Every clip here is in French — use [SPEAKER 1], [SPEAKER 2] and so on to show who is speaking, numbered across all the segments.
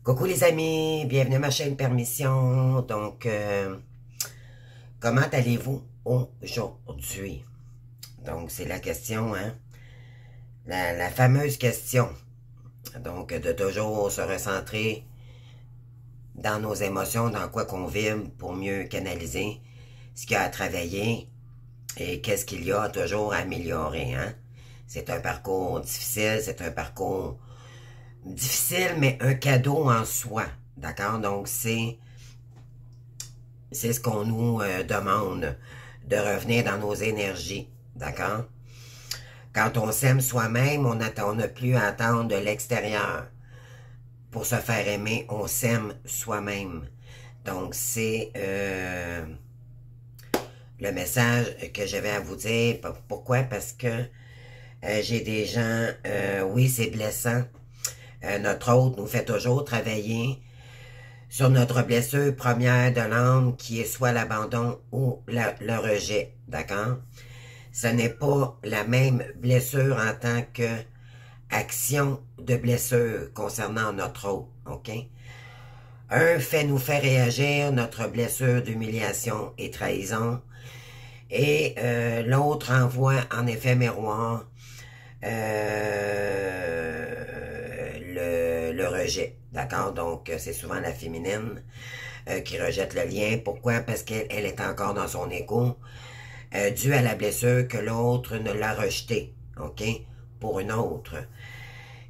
[SPEAKER 1] Coucou les amis, bienvenue à ma chaîne Permission. Comment allez-vous aujourd'hui? Donc, c'est la question, hein? La fameuse question. Donc, de toujours se recentrer dans nos émotions, dans quoi qu'on vibre pour mieux canaliser ce qu'il y a à travailler et qu'est-ce qu'il y a toujours à améliorer, hein? C'est un parcours difficile, c'est un parcours difficile, mais un cadeau en soi, d'accord? Donc, c'est ce qu'on nous demande, de revenir dans nos énergies, d'accord? Quand on s'aime soi-même, on n'a plus à attendre de l'extérieur pour se faire aimer, on s'aime soi-même. Donc, c'est le message que j'avais à vous dire. Pourquoi? Parce que j'ai des gens, oui, c'est blessant. Notre hôte nous fait toujours travailler sur notre blessure première de l'âme qui est soit l'abandon ou le rejet, d'accord? Ce n'est pas la même blessure en tant que action de blessure concernant notre hôte, ok? Un nous fait réagir notre blessure d'humiliation et trahison, et l'autre envoie en effet miroir le rejet, d'accord? Donc, c'est souvent la féminine qui rejette le lien. Pourquoi? Parce qu'elle est encore dans son ego, dû à la blessure que l'autre ne l'a rejetée, ok? Pour une autre.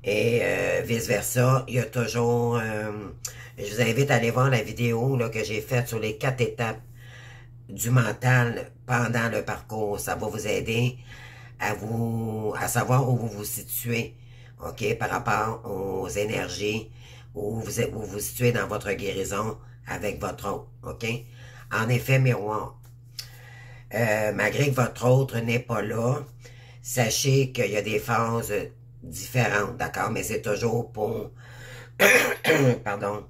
[SPEAKER 1] Et vice-versa, il y a toujours... je vous invite à aller voir la vidéo là, que j'ai faite sur les 4 étapes du mental pendant le parcours. Ça va vous aider à savoir où vous vous situez, ok, par rapport aux énergies, où vous vous situez dans votre guérison avec votre autre, ok? En effet, miroir. Malgré que votre autre n'est pas là, sachez qu'il y a des phases différentes, d'accord? Mais c'est toujours pour, pardon,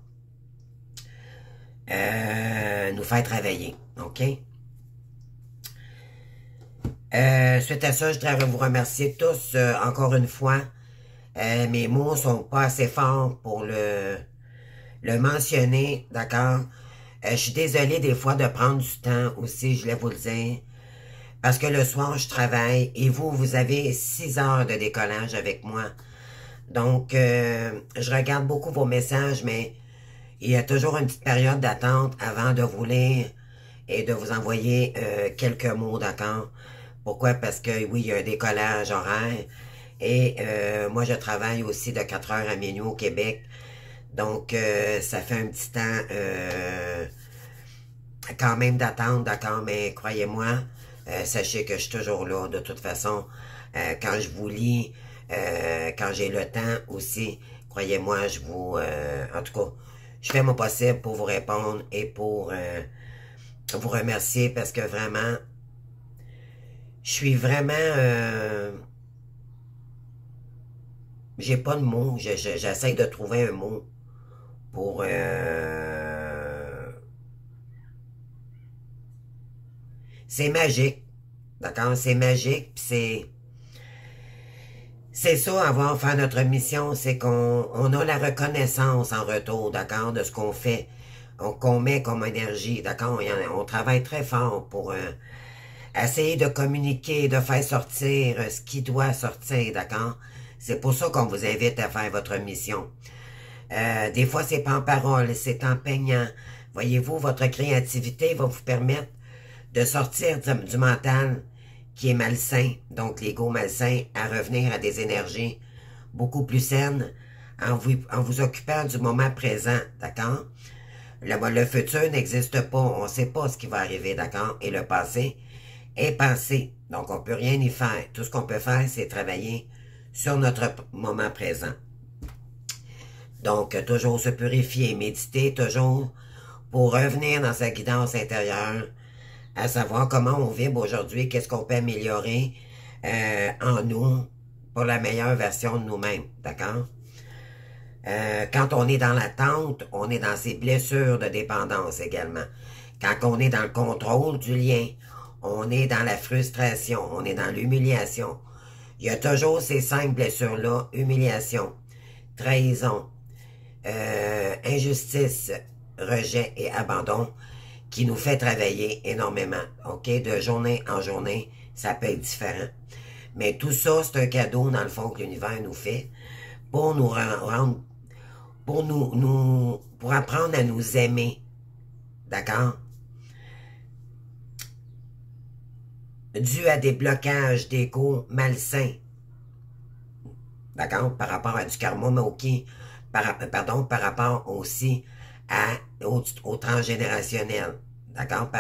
[SPEAKER 1] nous faire travailler, ok? Suite à ça, je voudrais vous remercier tous encore une fois. Mes mots sont pas assez forts pour le mentionner, d'accord? Je suis désolée des fois de prendre du temps aussi, je voulais vous le dire. Parce que le soir, je travaille et vous avez 6 heures de décollage avec moi. Donc, je regarde beaucoup vos messages, mais il y a toujours une petite période d'attente avant de vous lire et de vous envoyer quelques mots, d'accord? Pourquoi? Parce que oui, il y a un décollage horaire et moi, je travaille aussi de 4 heures à minuit au Québec. Donc, ça fait un petit temps quand même d'attente, d'accord? Mais croyez-moi, sachez que je suis toujours là. De toute façon, quand je vous lis, quand j'ai le temps aussi, croyez-moi, en tout cas, je fais mon possible pour vous répondre et pour vous remercier parce que vraiment, je suis vraiment... j'ai pas de mots. J'essaie de trouver un mot pour... c'est magique. D'accord? C'est magique. Puis c'est ça, faire notre mission, c'est qu'on a la reconnaissance en retour, d'accord, de ce qu'on fait, qu'on met comme énergie, d'accord? On travaille très fort pour essayer de communiquer, de faire sortir ce qui doit sortir, d'accord? C'est pour ça qu'on vous invite à faire votre mission. Des fois, c'est pas en parole, c'est en peignant. Voyez-vous, votre créativité va vous permettre de sortir du mental qui est malsain, donc l'ego malsain, à revenir à des énergies beaucoup plus saines en vous occupant du moment présent, d'accord? Le futur n'existe pas, on ne sait pas ce qui va arriver, d'accord? Et le passé est passé, donc on ne peut rien y faire. Tout ce qu'on peut faire, c'est travailler sur notre moment présent. Donc, toujours se purifier, méditer, toujours pour revenir dans sa guidance intérieure, à savoir comment on vibre aujourd'hui, qu'est-ce qu'on peut améliorer en nous pour la meilleure version de nous-mêmes, d'accord? Quand on est dans l'attente, on est dans ces blessures de dépendance également. Quand on est dans le contrôle du lien, on est dans la frustration, on est dans l'humiliation. Il y a toujours ces 5 blessures-là, humiliation, trahison, injustice, rejet et abandon qui nous fait travailler énormément, ok? De journée en journée, ça peut être différent. Mais tout ça, c'est un cadeau, dans le fond, que l'univers nous fait pour nous rendre, pour apprendre à nous aimer, d'accord? Dû à des blocages d'ego malsains, d'accord? Par rapport à du karma, mais ok, par rapport aussi au transgénérationnel, d'accord?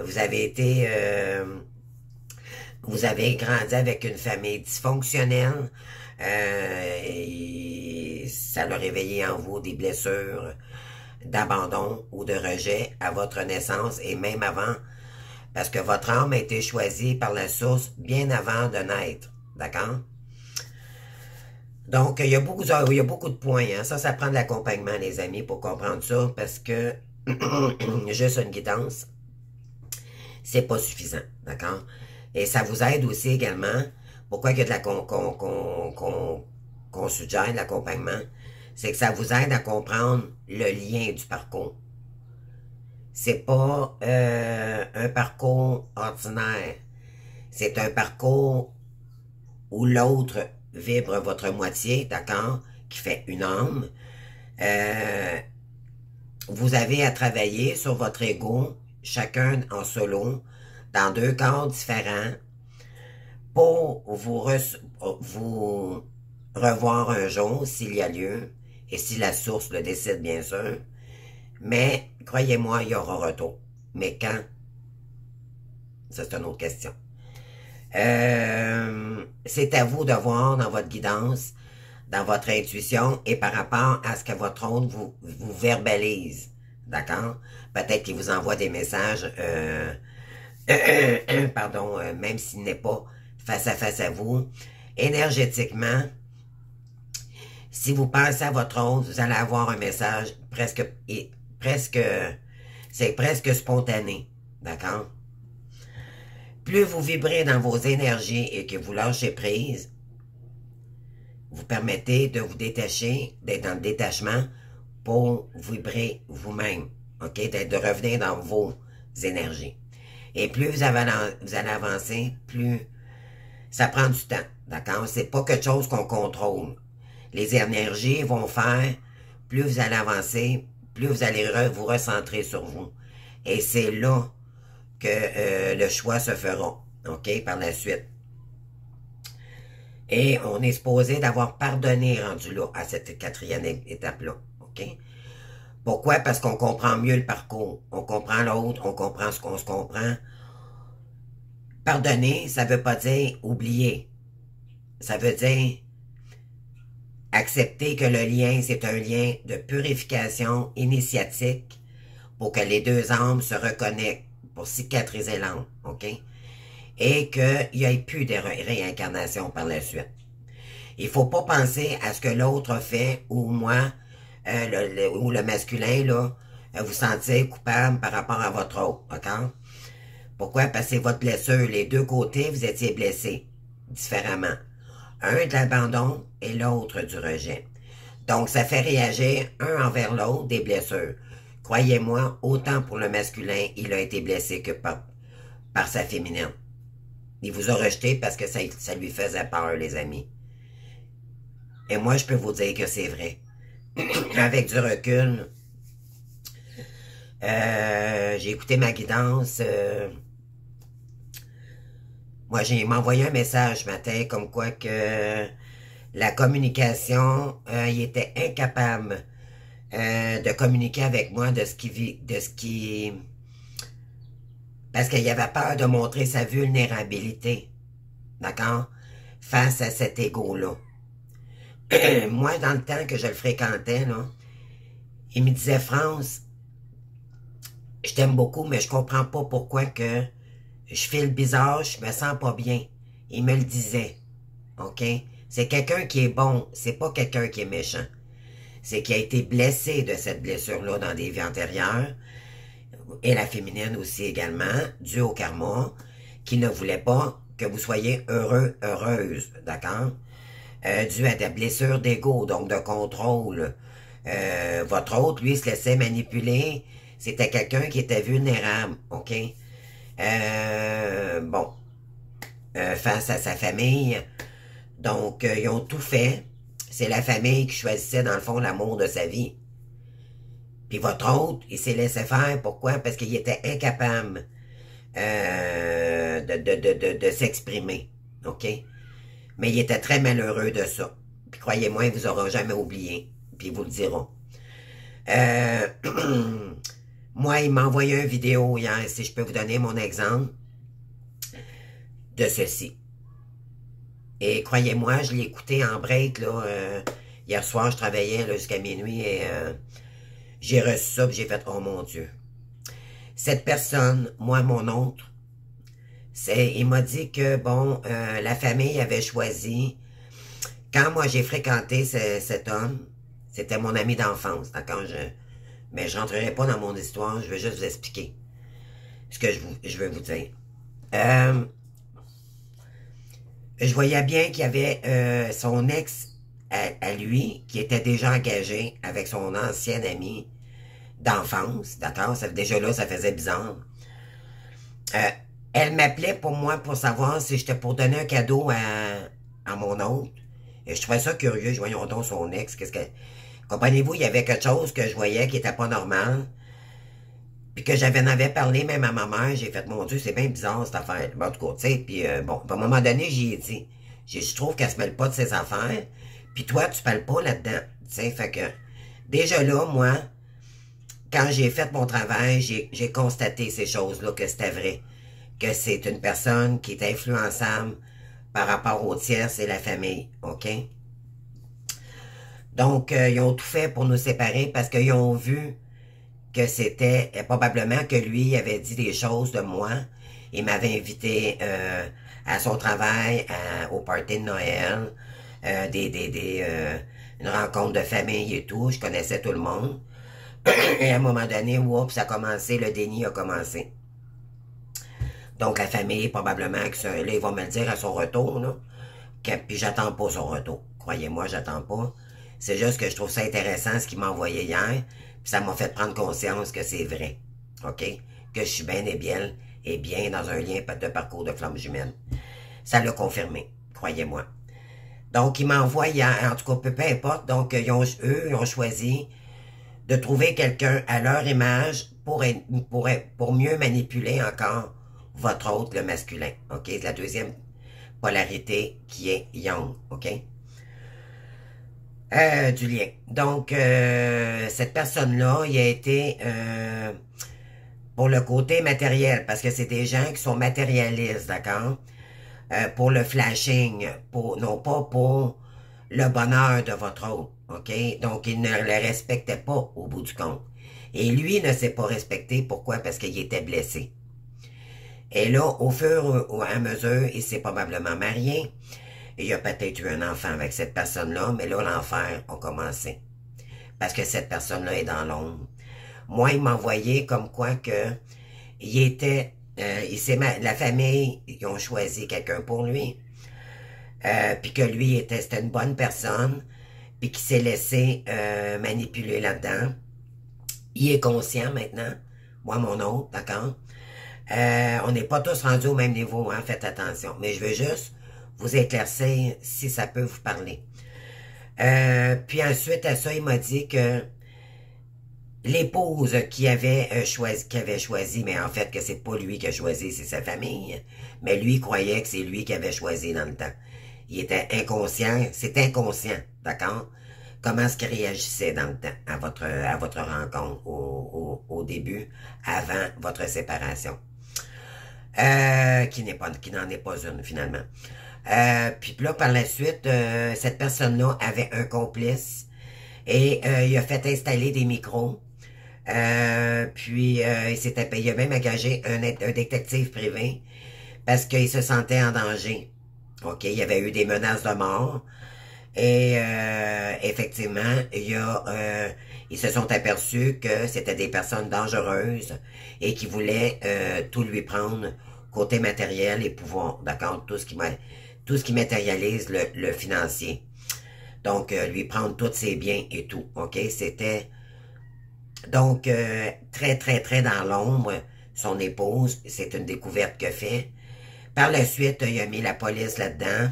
[SPEAKER 1] Vous avez été, vous avez grandi avec une famille dysfonctionnelle, et ça a réveillé en vous des blessures d'abandon ou de rejet à votre naissance et même avant, parce que votre âme a été choisie par la source bien avant de naître, d'accord? Donc, il y a beaucoup de points, hein. Ça prend de l'accompagnement, les amis, pour comprendre ça, parce que juste une guidance, c'est pas suffisant, d'accord? Et ça vous aide aussi également. Pourquoi il y a de la qu'on suggère de l'accompagnement? C'est que ça vous aide à comprendre le lien du parcours. C'est pas un parcours ordinaire. C'est un parcours où l'autre vibre votre moitié, d'accord, qui fait une âme. Vous avez à travailler sur votre ego, chacun en solo, dans deux corps différents, pour vous revoir un jour, s'il y a lieu, et si la source le décide, bien sûr. Mais, croyez-moi, il y aura retour. Mais quand? Ça, c'est une autre question. C'est à vous de voir dans votre guidance, dans votre intuition et par rapport à ce que votre autre vous verbalise. D'accord? Peut-être qu'il vous envoie des messages, pardon, même s'il n'est pas face à vous. Énergétiquement, si vous pensez à votre autre, vous allez avoir un message c'est presque spontané. D'accord? Plus vous vibrez dans vos énergies et que vous lâchez prise, vous permettez de vous détacher, d'être dans le détachement pour vibrer vous-même, ok? De revenir dans vos énergies. Et plus vous allez avancer, plus ça prend du temps, d'accord? C'est pas quelque chose qu'on contrôle. Les énergies vont faire, plus vous allez avancer, plus vous allez vous recentrer sur vous. Et c'est là que le choix se fera, ok, par la suite. Et on est supposé d'avoir pardonné rendu là, à cette quatrième étape-là, ok? Pourquoi? Parce qu'on comprend mieux le parcours. On comprend l'autre, on comprend ce qu'on se comprend. Pardonner, ça veut pas dire oublier. Ça veut dire accepter que le lien, c'est un lien de purification initiatique pour que les deux âmes se reconnectent, pour cicatriser l'âme, ok? Et qu'il n'y ait plus de réincarnation par la suite. Il faut pas penser à ce que l'autre a fait, ou moi, ou le masculin, là, vous sentir coupable par rapport à votre autre, d'accord? Pourquoi? Parce que c'est votre blessure. Les deux côtés, vous étiez blessés différemment. Un de l'abandon et l'autre du rejet. Donc, ça fait réagir un envers l'autre des blessures. Croyez-moi, autant pour le masculin, il a été blessé que par sa féminine. Il vous a rejeté parce que ça lui faisait peur, les amis. Et moi, je peux vous dire que c'est vrai. Avec du recul, j'ai écouté ma guidance. Moi, il m'a envoyé un message ce matin comme quoi que la communication, il était incapable de communiquer avec moi de ce qui parce qu'il avait peur de montrer sa vulnérabilité, d'accord, face à cet égo-là. Moi, dans le temps que je le fréquentais, là, il me disait, France, je t'aime beaucoup, mais je comprends pas pourquoi que je file bizarre, je me sens pas bien. Il me le disait, ok? C'est quelqu'un qui est bon, c'est pas quelqu'un qui est méchant. C'est qui a été blessé de cette blessure-là dans des vies antérieures, et la féminine aussi également, due au karma, qui ne voulait pas que vous soyez heureux, heureuse, d'accord? Dû à des blessures d'ego, donc de contrôle, Votre autre, lui, se laissait manipuler. C'était quelqu'un qui était vulnérable, OK? Bon, face à sa famille. Donc, ils ont tout fait. C'est la famille qui choisissait, dans le fond, l'amour de sa vie. Puis votre autre, il s'est laissé faire. Pourquoi? Parce qu'il était incapable de s'exprimer. OK? Mais il était très malheureux de ça. Puis croyez-moi, il vous aura jamais oublié. Puis ils vous le diront. Moi, il m'a envoyé une vidéo hier, si je peux vous donner mon exemple, de ceci. Et croyez-moi, je l'ai écouté en break, là. Hier soir, je travaillais jusqu'à minuit et j'ai reçu ça, puis j'ai fait « Oh mon Dieu! » Cette personne, moi, mon oncle, il m'a dit que, bon, la famille avait choisi. Quand moi, j'ai fréquenté cet homme, c'était mon ami d'enfance, d'accord? Mais je rentrerai pas dans mon histoire, je vais juste vous expliquer ce que je veux vous dire. Je voyais bien qu'il y avait son ex à lui, qui était déjà engagé avec son ancien ami d'enfance, d'accord? Déjà là, ça faisait bizarre. Elle m'appelait pour moi pour savoir si j'étais pour donner un cadeau à mon oncle. Et je trouvais ça curieux, je voyais donc son ex, qu'est-ce que... Comprenez-vous, il y avait quelque chose que je voyais qui était pas normal. Puis que j'en avais parlé même à ma mère, j'ai fait, mon Dieu, c'est bien bizarre cette affaire. Bon, en tout cas, tu sais, puis bon, à un moment donné, j'y ai dit. Je trouve qu'elle se mêle pas de ses affaires. Puis toi, tu parles pas là-dedans. Tu sais, fait que, déjà là, moi, quand j'ai fait mon travail, j'ai constaté ces choses-là, que c'était vrai. Que c'est une personne qui est influençable par rapport aux tierces et la famille, OK? Donc, ils ont tout fait pour nous séparer parce qu'ils ont vu que c'était probablement que lui avait dit des choses de moi. Il m'avait invité à son travail, au party de Noël, une rencontre de famille et tout. Je connaissais tout le monde. Et à un moment donné, oups, ça a commencé, le déni a commencé. Donc, la famille, probablement, là, ils vont me le dire à son retour, là. Puis j'attends pas son retour. Croyez-moi, j'attends pas. C'est juste que je trouve ça intéressant, ce qu'il m'a envoyé hier. Puis ça m'a fait prendre conscience que c'est vrai. OK? Que je suis bien et bien dans un lien de parcours de flamme jumelle. Ça l'a confirmé. Croyez-moi. Donc, il m'envoie hier, en tout cas, peu importe. Donc, eux, ils ont choisi de trouver quelqu'un à leur image pour mieux manipuler encore votre autre, le masculin. OK? C'est la deuxième polarité qui est Yang. OK? Du lien. Donc, cette personne-là, il a été pour le côté matériel, parce que c'est des gens qui sont matérialistes, d'accord? Pour le flashing, non pas pour le bonheur de votre autre, OK? Donc, il ne le respectait pas au bout du compte. Et lui ne s'est pas respecté. Pourquoi? Parce qu'il était blessé. Et là, au fur et à mesure, il s'est probablement marié. Et il a peut-être eu un enfant avec cette personne-là, mais là, l'enfer a commencé. Parce que cette personne-là est dans l'ombre. Moi, il m'a envoyé comme quoi que il était... la famille, ils ont choisi quelqu'un pour lui. Puis que lui, c'était une bonne personne. Puis qu'il s'est laissé manipuler là-dedans. Il est conscient maintenant. Moi, mon autre, d'accord? On n'est pas tous rendus au même niveau, hein, faites attention. Mais je veux juste vous éclaircir si ça peut vous parler. Puis ensuite à ça, il m'a dit que l'épouse qui avait choisi, mais en fait que c'est pas lui qui a choisi, c'est sa famille. Mais lui il croyait que c'est lui qui avait choisi dans le temps. Il était inconscient, c'est inconscient, d'accord? Comment est-ce qu'il réagissait dans le temps à votre rencontre au début, avant votre séparation. Qui n'en est pas une, finalement. Puis là, par la suite, cette personne-là avait un complice et il a fait installer des micros. Puis il a même engagé un détective privé parce qu'il se sentait en danger. OK, il y avait eu des menaces de mort. Et effectivement, ils se sont aperçus que c'était des personnes dangereuses et qui voulaient tout lui prendre côté matériel et pouvoir, d'accord, tout ce qui matérialise le financier. Donc, lui prendre tous ses biens et tout, OK? C'était, donc, très, très, très dans l'ombre, son épouse, c'est une découverte qu'il a fait. Par la suite, il a mis la police là-dedans,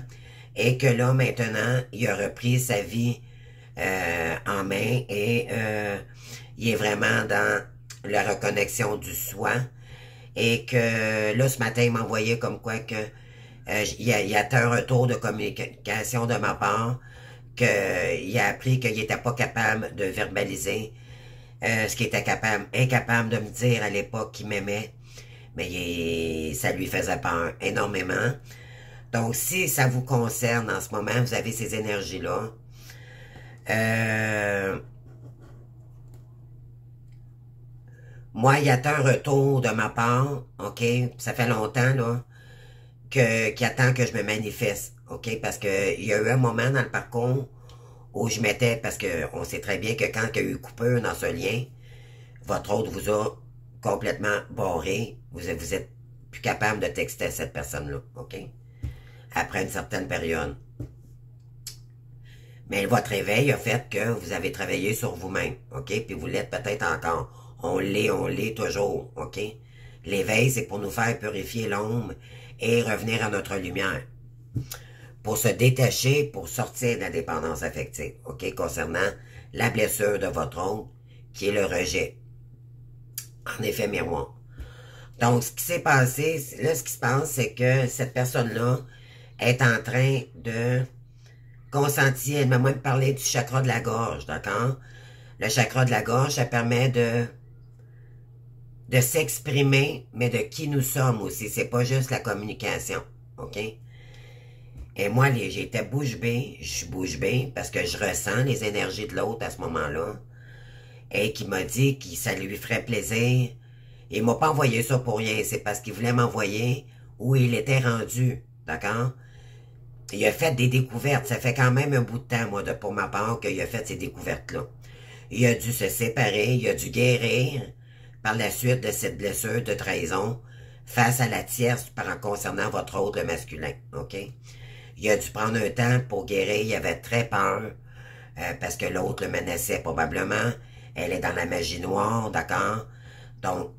[SPEAKER 1] et que là, maintenant, il a repris sa vie en main, et il est vraiment dans la reconnexion du soi, et que là, ce matin, il m'envoyait comme quoi que il y a un retour de communication de ma part, qu'il a appris qu'il n'était pas capable de verbaliser ce qu'il était incapable de me dire à l'époque qu'il m'aimait, mais ça lui faisait peur énormément. Donc, si ça vous concerne en ce moment, vous avez ces énergies-là, moi, il y a un retour de ma part, OK? Ça fait longtemps, là, qui attend que je me manifeste, OK? Parce que il y a eu un moment dans le parcours où je m'étais, parce que on sait très bien que quand il y a eu coupure dans ce lien, votre autre vous a complètement barré, vous êtes plus capable de texter à cette personne-là, OK? Après une certaine période. Mais votre réveil a fait que vous avez travaillé sur vous-même, OK? Puis vous l'êtes peut-être encore. On l'est toujours, OK? L'éveil, c'est pour nous faire purifier l'ombre et revenir à notre lumière. Pour se détacher, pour sortir de la dépendance affective, OK? Concernant la blessure de votre autre, qui est le rejet. En effet miroir. Donc, ce qui s'est passé, là, ce qui se passe, c'est que cette personne-là est en train de consentir, elle m'a même parlé du chakra de la gorge, d'accord? Le chakra de la gorge, ça permet de s'exprimer, mais de qui nous sommes aussi. C'est pas juste la communication, OK? Et moi, j'étais bouche bée, je suis bouche bée, parce que je ressens les énergies de l'autre à ce moment-là, et qui m'a dit que ça lui ferait plaisir. Il m'a pas envoyé ça pour rien, c'est parce qu'il voulait m'envoyer où il était rendu, d'accord? Il a fait des découvertes, ça fait quand même un bout de temps, moi, pour ma part, qu'il a fait ces découvertes-là. Il a dû se séparer, il a dû guérir par la suite de cette blessure de trahison face à la tierce concernant votre autre, le masculin, OK? Il a dû prendre un temps pour guérir, il avait très peur, parce que l'autre le menaçait probablement. Elle est dans la magie noire, d'accord? Donc,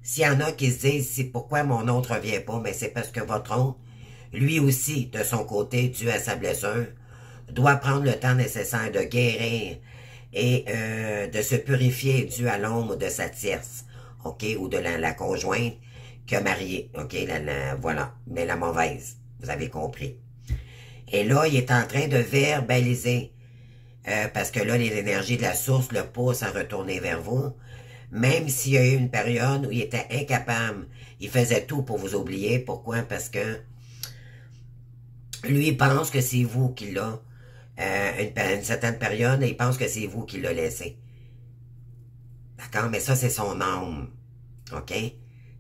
[SPEAKER 1] s'il y en a qui se disent, c'est pourquoi mon autre revient pas, mais c'est parce que votre autre, lui aussi, de son côté, dû à sa blessure, doit prendre le temps nécessaire de guérir et de se purifier dû à l'ombre de sa tierce, OK, ou de la conjointe qui a marié, OK, voilà, mais la mauvaise, vous avez compris. Et là, il est en train de verbaliser, parce que là, les énergies de la source le poussent à retourner vers vous, même s'il y a eu une période où il était incapable, il faisait tout pour vous oublier. Pourquoi? Parce que lui pense que c'est vous qui l'a, une certaine période, il pense que c'est vous qui l'a laissé. D'accord? Mais ça, c'est son âme. OK?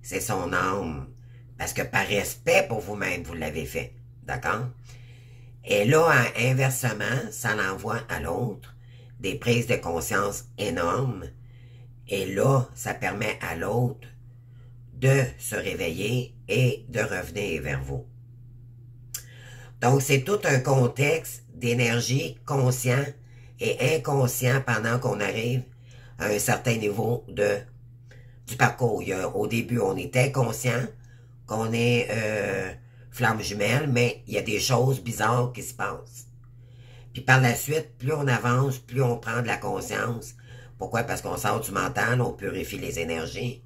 [SPEAKER 1] C'est son âme. Parce que par respect pour vous-même, vous l'avez fait. D'accord? Et là, inversement, ça l'envoie à l'autre des prises de conscience énormes. Et là, ça permet à l'autre de se réveiller et de revenir vers vous. Donc, c'est tout un contexte d'énergie conscient et inconscient pendant qu'on arrive à un certain niveau du parcours. Au début, on est inconscient qu'on est flamme jumelle, mais il y a des choses bizarres qui se passent. Puis par la suite, plus on avance, plus on prend de la conscience. Pourquoi? Parce qu'on sort du mental, on purifie les énergies.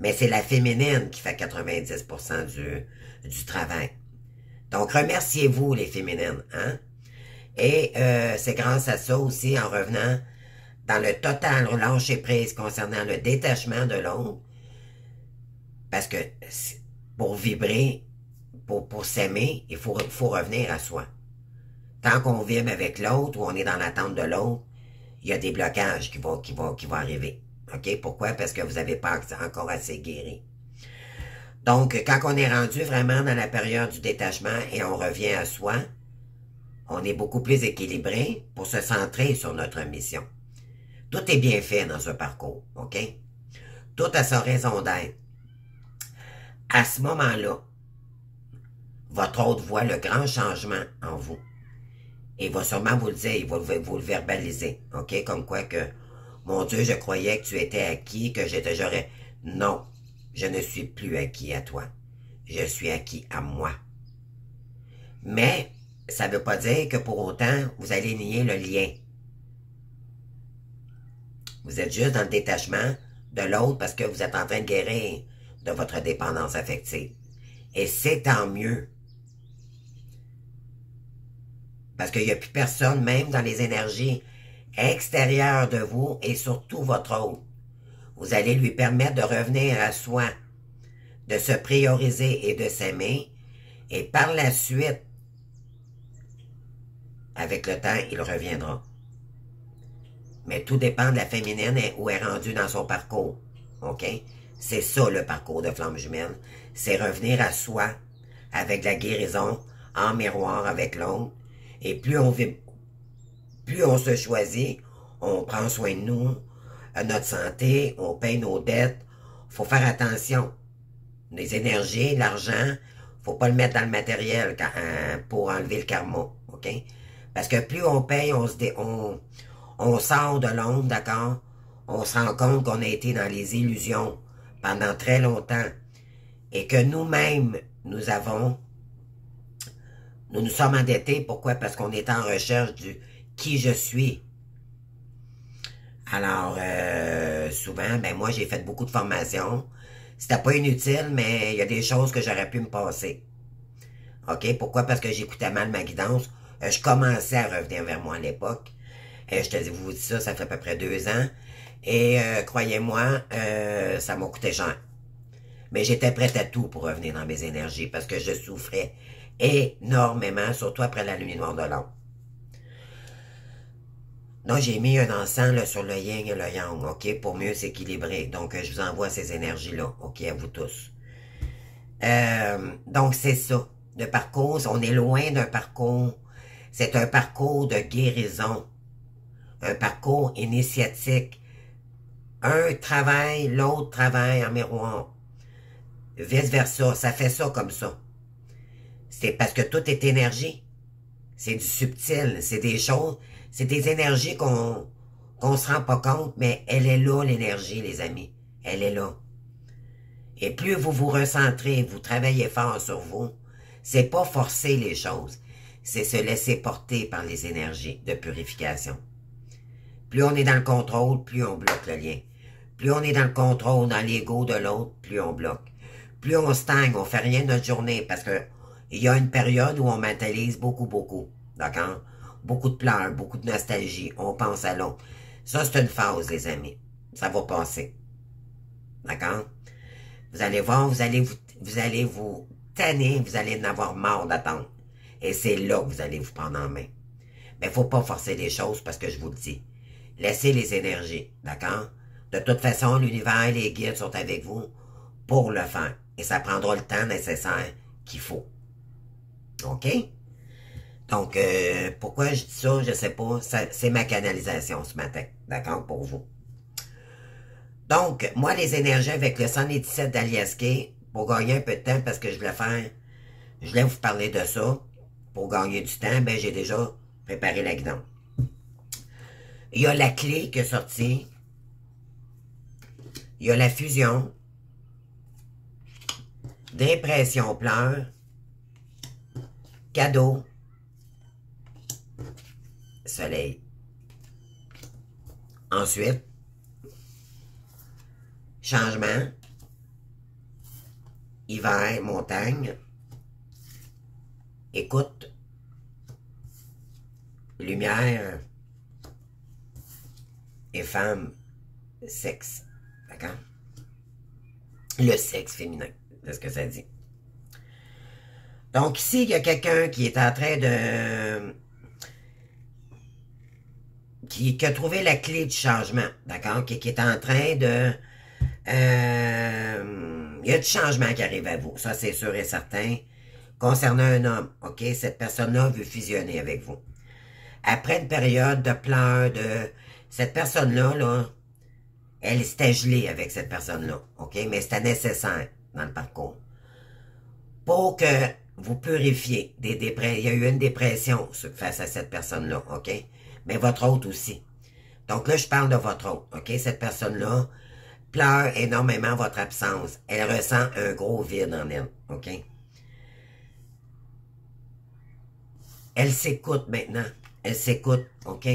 [SPEAKER 1] Mais c'est la féminine qui fait 90% du travail. Donc, remerciez-vous les féminines, hein? Et c'est grâce à ça aussi, en revenant dans le total lâcher prise concernant le détachement de l'autre, parce que pour vibrer, pour s'aimer, il faut revenir à soi. Tant qu'on vibre avec l'autre ou on est dans l'attente de l'autre, il y a des blocages qui vont arriver. OK? Pourquoi? Parce que vous n'avez pas encore assez guéri. Donc, quand on est rendu vraiment dans la période du détachement et on revient à soi, on est beaucoup plus équilibré pour se centrer sur notre mission. Tout est bien fait dans ce parcours, OK? Tout a sa raison d'être. À ce moment-là, votre autre voit le grand changement en vous. Et il va sûrement vous le dire, il va vous le verbaliser. OK? Comme quoi que, mon Dieu, je croyais que tu étais acquis, que j'aurais... Non, je ne suis plus acquis à toi. Je suis acquis à moi. Mais, ça ne veut pas dire que pour autant, vous allez nier le lien. Vous êtes juste dans le détachement de l'autre parce que vous êtes en train de guérir de votre dépendance affective. Et c'est tant mieux. Parce qu'il n'y a plus personne, même dans les énergies extérieures de vous et surtout votre autre. Vous allez lui permettre de revenir à soi, de se prioriser et de s'aimer. Et par la suite, avec le temps, il reviendra. Mais tout dépend de la féminine et où elle est rendue dans son parcours. OK? C'est ça le parcours de flamme jumelle. C'est revenir à soi avec la guérison en miroir avec l'autre. Et plus on se choisit, on prend soin de nous, notre santé, on paye nos dettes. Faut faire attention. Les énergies, l'argent, faut pas le mettre dans le matériel pour enlever le karma. OK? Parce que plus on paye, on sort de l'ombre, d'accord? On se rend compte qu'on a été dans les illusions pendant très longtemps et que nous-mêmes, nous nous sommes endettés. Pourquoi? Parce qu'on est en recherche du qui je suis. Alors, souvent, ben moi, j'ai fait beaucoup de formations. C'était pas inutile, mais il y a des choses que j'aurais pu me passer. OK? Pourquoi? Parce que j'écoutais mal ma guidance. Je commençais à revenir vers moi à l'époque. Je te dis, vous dis ça, ça fait à peu près 2 ans. Et croyez-moi, ça m'a coûté cher. Mais j'étais prête à tout pour revenir dans mes énergies parce que je souffrais énormément, surtout après la nuit noire de l'ombre. Donc, j'ai mis un encens là, sur le yin et le yang, OK, pour mieux s'équilibrer. Donc, je vous envoie ces énergies-là, OK, à vous tous. Donc, c'est ça. Le parcours, on est loin d'un parcours. C'est un parcours de guérison. Un parcours initiatique. Un travail, l'autre travaille en miroir. Vice-versa, ça fait ça comme ça. C'est parce que tout est énergie. C'est du subtil, c'est des choses, c'est des énergies qu'on se rend pas compte, mais elle est là, l'énergie, les amis. Elle est là. Et plus vous vous recentrez, vous travaillez fort sur vous, c'est pas forcer les choses, c'est se laisser porter par les énergies de purification. Plus on est dans le contrôle, plus on bloque le lien. Plus on est dans le contrôle, dans l'ego de l'autre, plus on bloque. Plus on stagne, on fait rien de notre journée, parce que il y a une période où on mentalise beaucoup, beaucoup. D'accord? Beaucoup de pleurs, beaucoup de nostalgie. On pense à l'autre. Ça, c'est une phase, les amis. Ça va passer. D'accord? Vous allez voir, vous allez vous tanner, vous allez en avoir marre d'attendre. Et c'est là que vous allez vous prendre en main. Mais faut pas forcer les choses parce que je vous le dis. Laissez les énergies. D'accord? De toute façon, l'univers et les guides sont avec vous pour le faire. Et ça prendra le temps nécessaire qu'il faut. OK? Donc, pourquoi je dis ça, je sais pas. C'est ma canalisation ce matin. D'accord? Pour vous. Donc, moi, les énergies avec le 117 d'Aliaské, pour gagner un peu de temps, parce que je voulais vous parler de ça. Pour gagner du temps, ben, j'ai déjà préparé la guidance. Il y a la clé qui est sortie. Il y a la fusion. Dépression, pleurs. Cadeau. Soleil. Ensuite, changement. Hiver, montagne. Écoute. Lumière. Et femme. Sexe. D'accord? Le sexe féminin. C'est ce que ça dit. Donc ici, il y a quelqu'un qui est en train de... qui a trouvé la clé du changement, d'accord? Qui est en train de... il y a du changement qui arrive à vous, ça c'est sûr et certain. Concernant un homme, OK? Cette personne-là veut fusionner avec vous. Après une période de pleurs, cette personne-là, là, elle s'était gelée avec cette personne-là, OK? Mais c'était nécessaire dans le parcours. Pour que vous purifier des dépressions. Il y a eu une dépression face à cette personne-là, OK? Mais votre autre aussi. Donc là, je parle de votre autre, OK? Cette personne-là pleure énormément votre absence. Elle ressent un gros vide en elle, OK? Elle s'écoute maintenant. Elle s'écoute, OK?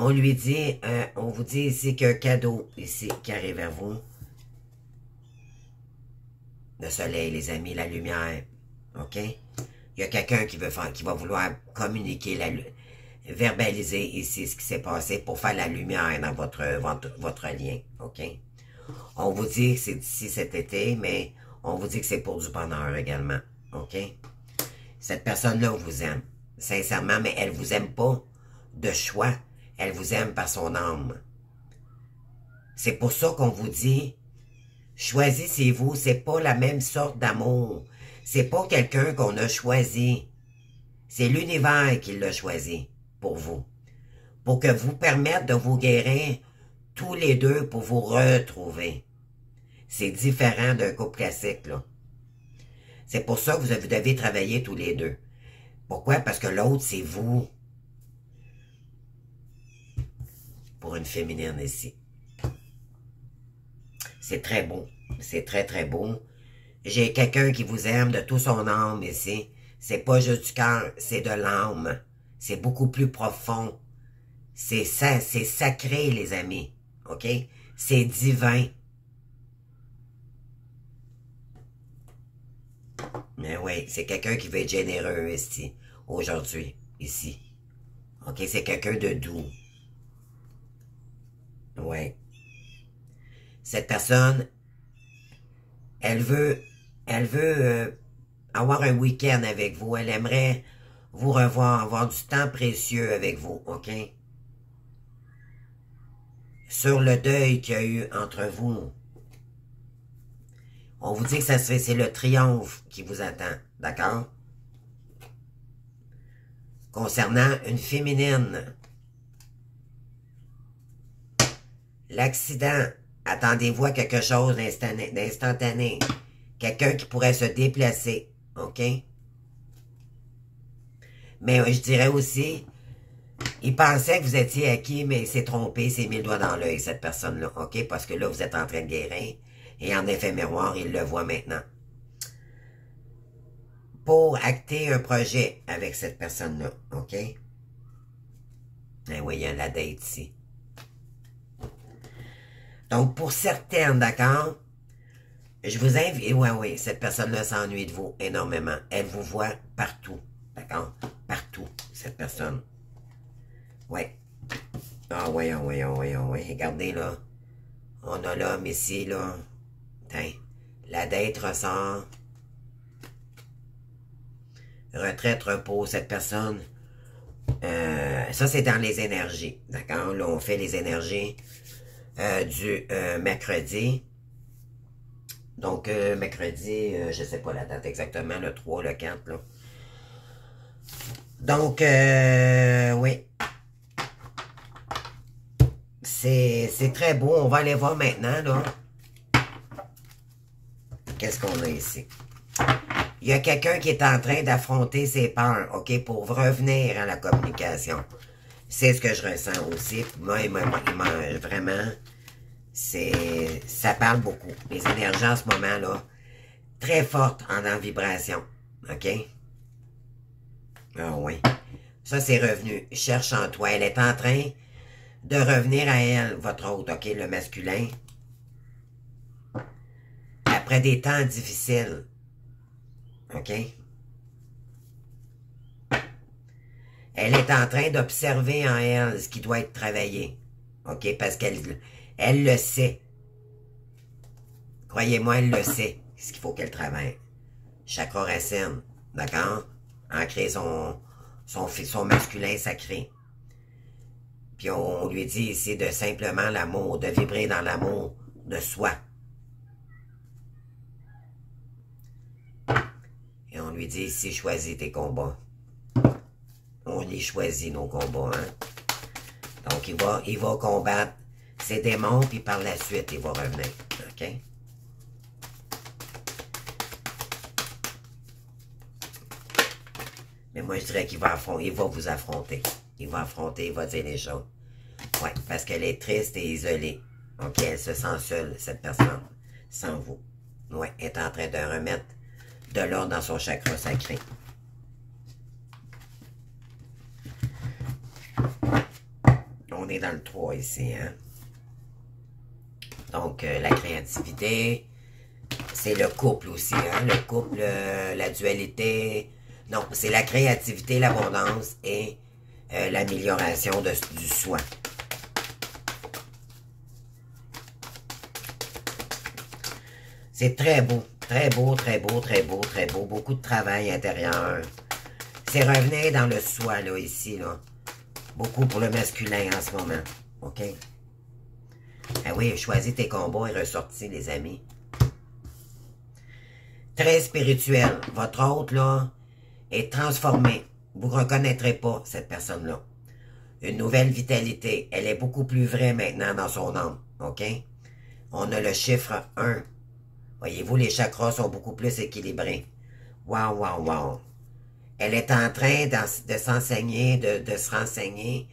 [SPEAKER 1] On lui dit, on vous dit ici qu'il y a un cadeau ici qui arrive à vous. Le soleil, les amis, la lumière, OK? Il y a quelqu'un qui va vouloir communiquer, verbaliser ici ce qui s'est passé pour faire la lumière dans votre lien, OK? On vous dit que c'est d'ici cet été, mais on vous dit que c'est pour du bonheur également, OK? Cette personne-là vous aime, sincèrement, mais elle vous aime pas de choix. Elle vous aime par son âme. C'est pour ça qu'on vous dit, choisissez-vous, c'est pas la même sorte d'amour. C'est pas quelqu'un qu'on a choisi. C'est l'univers qui l'a choisi pour vous. Pour que vous permette de vous guérir tous les deux pour vous retrouver. C'est différent d'un couple classique, là. C'est pour ça que vous devez travailler tous les deux. Pourquoi? Parce que l'autre, c'est vous. Pour une féminine ici. C'est très beau. C'est très, très beau. J'ai quelqu'un qui vous aime de tout son âme ici. C'est pas juste du cœur, c'est de l'âme. C'est beaucoup plus profond. C'est ça, c'est sacré, les amis. OK? C'est divin. Mais oui, c'est quelqu'un qui veut être généreux ici, aujourd'hui, ici. OK? C'est quelqu'un de doux. Ouais. Cette personne, elle veut avoir un week-end avec vous. Elle aimerait vous revoir, avoir du temps précieux avec vous, OK? Sur le deuil qu'il y a eu entre vous. On vous dit que c'est le triomphe qui vous attend, d'accord? Concernant une féminine, l'accident, attendez-vous à quelque chose d'instantané. Quelqu'un qui pourrait se déplacer, OK? Mais je dirais aussi, il pensait que vous étiez acquis, mais il s'est trompé, il s'est mis le doigt dans l'œil, cette personne-là, OK? Parce que là, vous êtes en train de guérir, et en effet miroir, il le voit maintenant. Pour acter un projet avec cette personne-là, OK? Ben oui, il y a la date ici. Donc, pour certaines, d'accord, je vous invite, oui, cette personne-là s'ennuie de vous énormément. Elle vous voit partout, d'accord? Partout, cette personne. Oui. Ah oui, ah oui, ah oui, ah oui. Regardez, là. On a l'homme ici, là. Tiens, la date ressort. Retraite, repos, cette personne. Ça, c'est dans les énergies, d'accord? Là, on fait les énergies du mercredi. Donc, mercredi, je sais pas la date exactement, le 3, le 4, là. Donc, oui. C'est très beau. On va aller voir maintenant, là. Qu'est-ce qu'on a ici? Il y a quelqu'un qui est en train d'affronter ses peurs, OK, pour revenir à la communication. C'est ce que je ressens aussi. Moi, vraiment, ça parle beaucoup. Les énergies en ce moment, là, très fortes en vibration, OK? Ah oui. Ça, c'est revenu. Cherche en toi. Elle est en train de revenir à elle, votre autre, OK, le masculin. Après des temps difficiles. OK? Elle est en train d'observer en elle ce qui doit être travaillé. OK? Parce qu'elle le sait. Croyez-moi, elle le sait, ce qu'il faut qu'elle travaille. Chakra racine. D'accord? Ancrer son masculin sacré. Puis on lui dit ici de simplement l'amour, de vibrer dans l'amour de soi. Et on lui dit ici, choisis tes combats. On les choisit, nos combats, hein. Donc, il va combattre ses démons, puis par la suite, il va revenir. OK? Mais moi, je dirais qu'il va affronter, il va vous affronter. Il va affronter, il va dire les choses. Oui, parce qu'elle est triste et isolée. OK, elle se sent seule, cette personne, sans vous. Oui, elle est en train de remettre de l'ordre dans son chakra sacré. On est dans le 3 ici, hein. Donc, la créativité, c'est le couple aussi, hein. Le couple, la dualité. Non, c'est la créativité, l'abondance et l'amélioration du soi. C'est très beau, très beau, très beau, très beau, très beau. Beaucoup de travail intérieur. C'est revenir dans le soi, là, ici, là. Beaucoup pour le masculin en ce moment. OK? Ah oui, choisis tes combats et ressortis, les amis. Très spirituel. Votre hôte, là, est transformé. Vous ne reconnaîtrez pas cette personne-là. Une nouvelle vitalité. Elle est beaucoup plus vraie maintenant dans son âme. OK? On a le chiffre 1. Voyez-vous, les chakras sont beaucoup plus équilibrés. Wow, wow, wow. Elle est en train de s'enseigner, de se renseigner,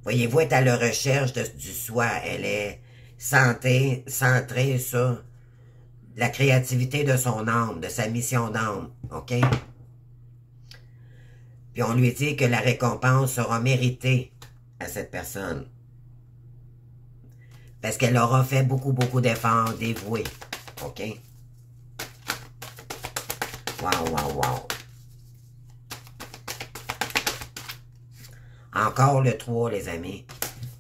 [SPEAKER 1] voyez-vous, elle est à la recherche du soi. Elle est centrée sur la créativité de son âme, de sa mission d'âme. OK? Puis on lui dit que la récompense sera méritée à cette personne. Parce qu'elle aura fait beaucoup, beaucoup d'efforts dévoués. OK? Wow, wow, wow. Encore le 3, les amis.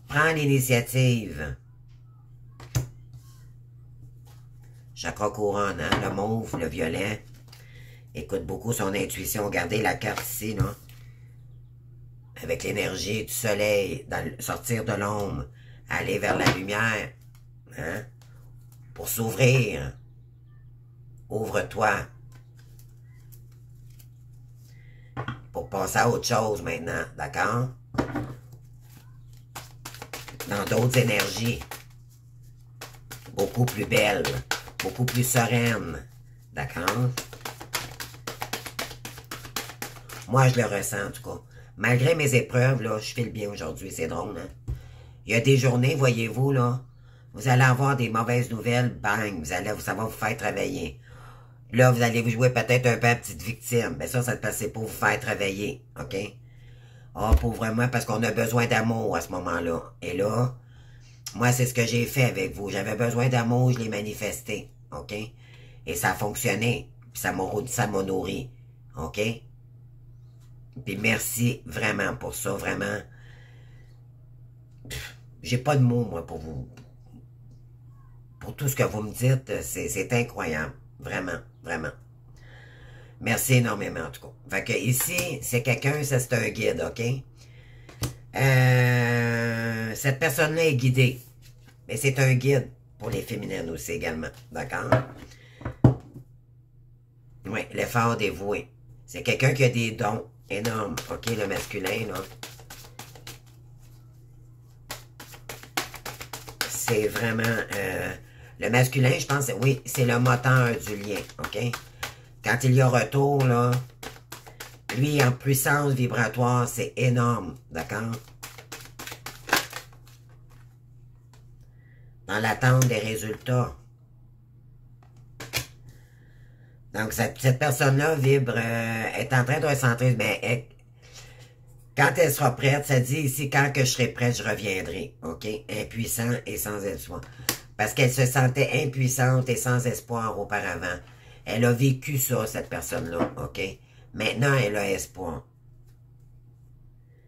[SPEAKER 1] Prends l'initiative. Chakra couronne, hein? Le mauve, le violet. Écoute beaucoup son intuition. Regardez la carte ici, là. Avec l'énergie du soleil, sortir de l'ombre, aller vers la lumière. Hein? Pour s'ouvrir. Ouvre-toi. Pour passer à autre chose maintenant, d'accord? Dans d'autres énergies. Beaucoup plus belles, beaucoup plus sereines, d'accord? Moi, je le ressens, en tout cas. Malgré mes épreuves, là, je file bien aujourd'hui, c'est drôle, hein? Il y a des journées, voyez-vous, là, vous allez avoir des mauvaises nouvelles, bang, ça va vous faire travailler. Là, vous allez vous jouer peut-être un peu à petite victime. Mais ça c'est pour vous faire travailler, OK? Ah, oh, pauvrement, parce qu'on a besoin d'amour à ce moment-là. Et là, moi, c'est ce que j'ai fait avec vous. J'avais besoin d'amour, je l'ai manifesté, OK? Et ça a fonctionné. Puis ça m'a nourri, OK? Puis merci vraiment pour ça, vraiment. J'ai pas de mots, moi, pour vous. Pour tout ce que vous me dites, c'est incroyable. Vraiment, vraiment. Merci énormément, en tout cas. Fait que ici, c'est quelqu'un, ça c'est un guide, OK? Cette personne-là est guidée. Mais c'est un guide pour les féminines aussi également, d'accord? Oui, l'effort dévoué. C'est quelqu'un qui a des dons énormes, OK, le masculin, là. C'est vraiment... le masculin, je pense, oui, c'est le moteur du lien, OK? Quand il y a retour, là, lui, en puissance vibratoire, c'est énorme, d'accord? Dans l'attente des résultats. Donc, cette personne-là vibre, est en train de recentrer, mais quand elle sera prête, ça dit ici, quand que je serai prête, je reviendrai, OK? Impuissant et sans espoir. Parce qu'elle se sentait impuissante et sans espoir auparavant. Elle a vécu ça, cette personne-là, OK? Maintenant, elle a espoir.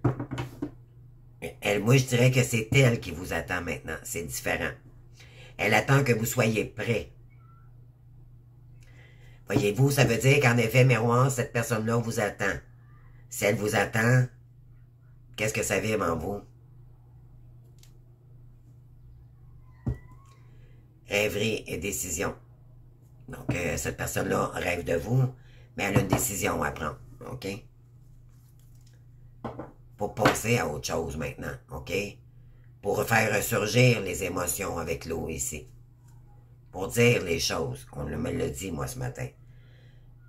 [SPEAKER 1] Moi, je dirais que c'est elle qui vous attend maintenant. C'est différent. Elle attend que vous soyez prêts. Voyez-vous, ça veut dire qu'en effet, miroir, cette personne-là vous attend. Si elle vous attend, qu'est-ce que ça vibre en vous? Rêverie et décision. Donc, cette personne-là rêve de vous, mais elle a une décision à prendre, OK? Pour passer à autre chose maintenant, OK? Pour faire ressurgir les émotions avec l'eau ici. Pour dire les choses. On me l'a dit, moi, ce matin.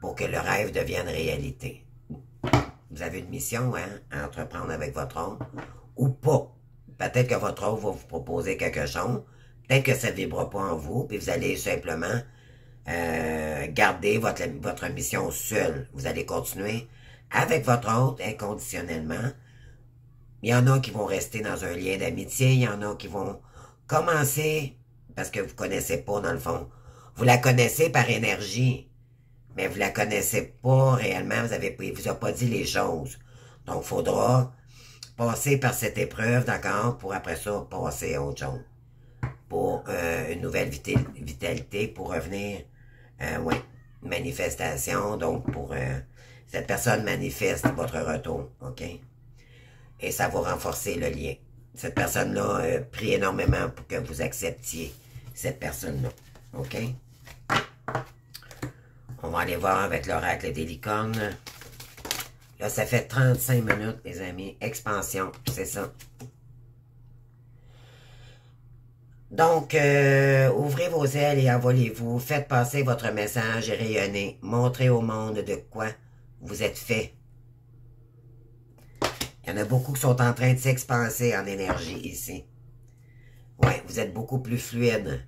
[SPEAKER 1] pour que le rêve devienne réalité. Vous avez une mission hein, à entreprendre avec votre autre ou pas. Peut-être que votre autre va vous proposer quelque chose. Peut-être que ça ne vibrera pas en vous, puis vous allez simplement garder votre mission seule. Vous allez continuer avec votre autre inconditionnellement. Il y en a qui vont rester dans un lien d'amitié, il y en a qui vont commencer, parce que vous ne connaissez pas dans le fond. Vous la connaissez par énergie, mais vous la connaissez pas réellement, il vous a pas dit les choses. Donc, il faudra passer par cette épreuve, d'accord, pour après ça, passer à autre chose. Pour une nouvelle vitalité, pour revenir, oui, manifestation, donc pour cette personne manifeste votre retour, ok? Et ça va renforcer le lien. Cette personne-là prie énormément pour que vous acceptiez cette personne-là, ok? On va aller voir avec l'oracle des licornes. Là, ça fait 35 minutes, les amis. Expansion, c'est ça. Donc, ouvrez vos ailes et envolez-vous. Faites passer votre message et rayonnez. Montrez au monde de quoi vous êtes fait. Il y en a beaucoup qui sont en train de s'expanser en énergie ici. Oui, vous êtes beaucoup plus fluide.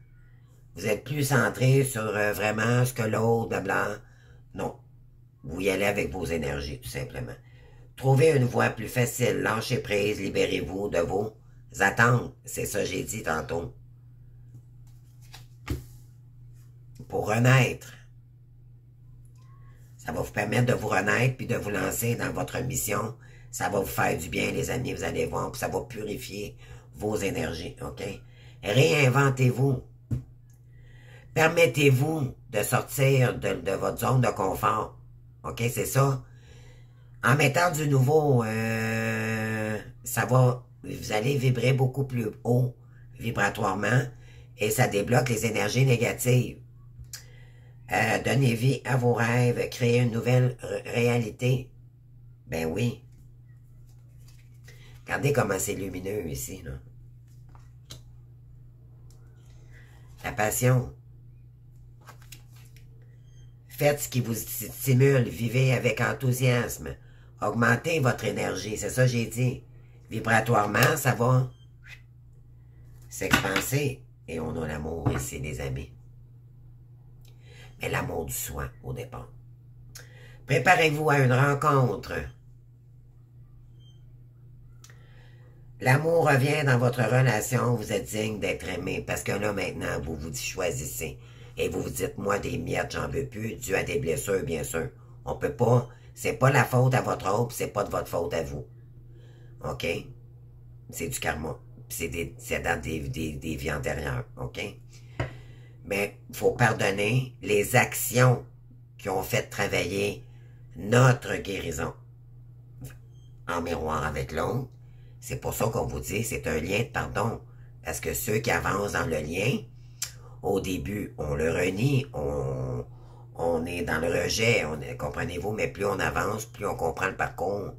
[SPEAKER 1] Vous êtes plus centré sur vraiment ce que l'autre, blabla. Non. Vous y allez avec vos énergies, tout simplement. Trouvez une voie plus facile. Lâchez prise, libérez-vous de vos attentes. C'est ça que j'ai dit tantôt. Pour renaître. Ça va vous permettre de vous renaître puis de vous lancer dans votre mission. Ça va vous faire du bien, les amis, vous allez voir. Puis ça va purifier vos énergies, OK? Réinventez-vous. Permettez-vous de sortir de votre zone de confort. OK, c'est ça. En mettant du nouveau, ça va, vous allez vibrer beaucoup plus haut vibratoirement et ça débloque les énergies négatives. Donnez vie à vos rêves, créez une nouvelle réalité. Ben oui. Regardez comment c'est lumineux ici, là. La passion. Faites ce qui vous stimule, vivez avec enthousiasme. Augmentez votre énergie, c'est ça que j'ai dit. Vibratoirement, ça va s'expanser. Et on a l'amour ici, les amis. Mais l'amour du soin, au départ. Préparez-vous à une rencontre. L'amour revient dans votre relation, vous êtes digne d'être aimé, parce que là, maintenant, vous vous choisissez. Et vous vous dites, moi, des miettes, j'en veux plus, dû à des blessures, bien sûr. On peut pas, c'est pas la faute à votre autre, c'est pas de votre faute à vous. OK? C'est du karma. C'est dans des vies antérieures, OK? Mais il faut pardonner les actions qui ont fait travailler notre guérison en miroir avec l'autre. C'est pour ça qu'on vous dit, c'est un lien de pardon. Parce que ceux qui avancent dans le lien, au début, on le renie, on est dans le rejet, comprenez-vous, mais plus on avance, plus on comprend le parcours,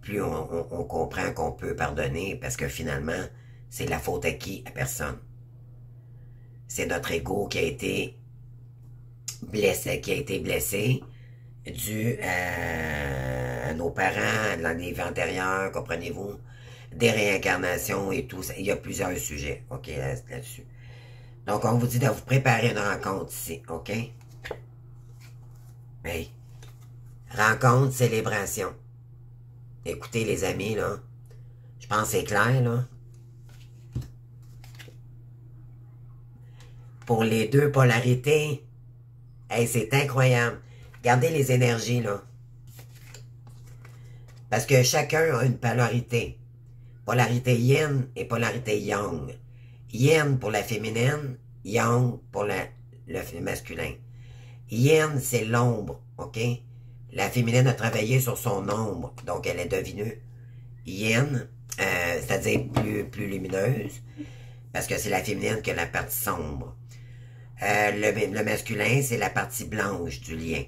[SPEAKER 1] plus on comprend qu'on peut pardonner, parce que finalement, c'est la faute à qui? À personne. C'est notre ego qui a été blessé, dû à nos parents, dans les vies antérieures, comprenez-vous, des réincarnations et tout ça. Il y a plusieurs sujets, OK, là-dessus. Donc, on vous dit de vous préparer une rencontre ici, OK? Hey, rencontre, célébration. Écoutez, les amis, là, je pense que c'est clair, là. Pour les deux polarités, hey, c'est incroyable. Regardez les énergies, là. Parce que chacun a une polarité. Polarité yin et polarité yang. Yin pour la féminine, yang pour le masculin. Yin, c'est l'ombre, OK? La féminine a travaillé sur son ombre, donc elle est devenue yin, c'est-à-dire plus lumineuse, parce que c'est la féminine qui a la partie sombre. Le masculin, c'est la partie blanche du lien.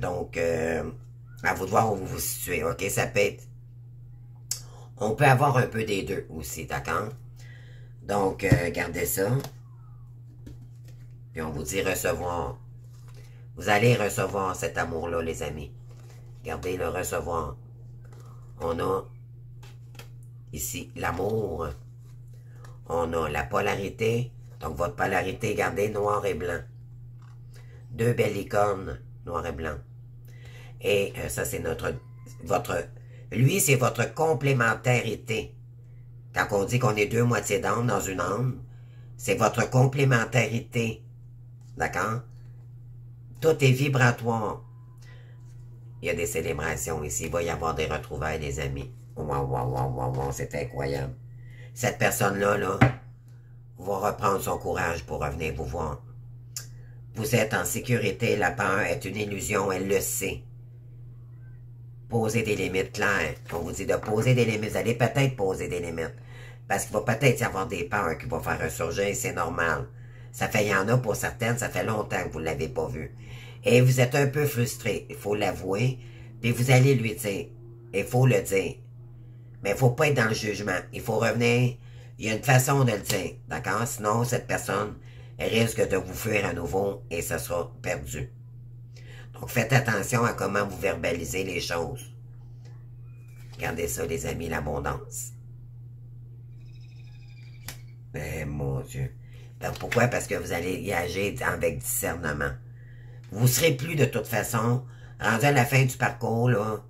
[SPEAKER 1] Donc, à vous de voir où vous vous situez, OK? Ça peut être... On peut avoir un peu des deux aussi, d'accord? Donc, gardez ça. Puis on vous dit recevoir. Vous allez recevoir cet amour-là, les amis. Regardez le recevoir. On a ici l'amour. On a la polarité. Donc, votre polarité, regardez, noir et blanc. Deux belles licornes, noir et blanc. Et ça, c'est lui, c'est votre complémentarité. Quand on dit qu'on est deux moitiés d'âme dans une âme, c'est votre complémentarité. D'accord? Tout est vibratoire. Il y a des célébrations ici. Il va y avoir des retrouvailles, les amis. Wow, wow, wow, wow, wow, c'est incroyable. Cette personne-là, là, va reprendre son courage pour revenir vous voir. Vous êtes en sécurité. La peur est une illusion. Elle le sait. Posez des limites claires. On vous dit de poser des limites. Vous allez peut-être poser des limites. Parce qu'il va peut-être y avoir des peurs qui vont faire ressurgir et c'est normal. Il y en a pour certaines, ça fait longtemps que vous ne l'avez pas vu. Et vous êtes un peu frustré, il faut l'avouer. Puis vous allez lui dire. Il faut le dire. Mais il ne faut pas être dans le jugement. Il faut revenir. Il y a une façon de le dire. D'accord? Sinon, cette personne risque de vous fuir à nouveau et ce sera perdu. Donc, faites attention à comment vous verbalisez les choses. Regardez ça, les amis, l'abondance. Mais mon Dieu. Ben, pourquoi? Parce que vous allez y agir avec discernement. Vous ne serez plus de toute façon, rendu à la fin du parcours, là.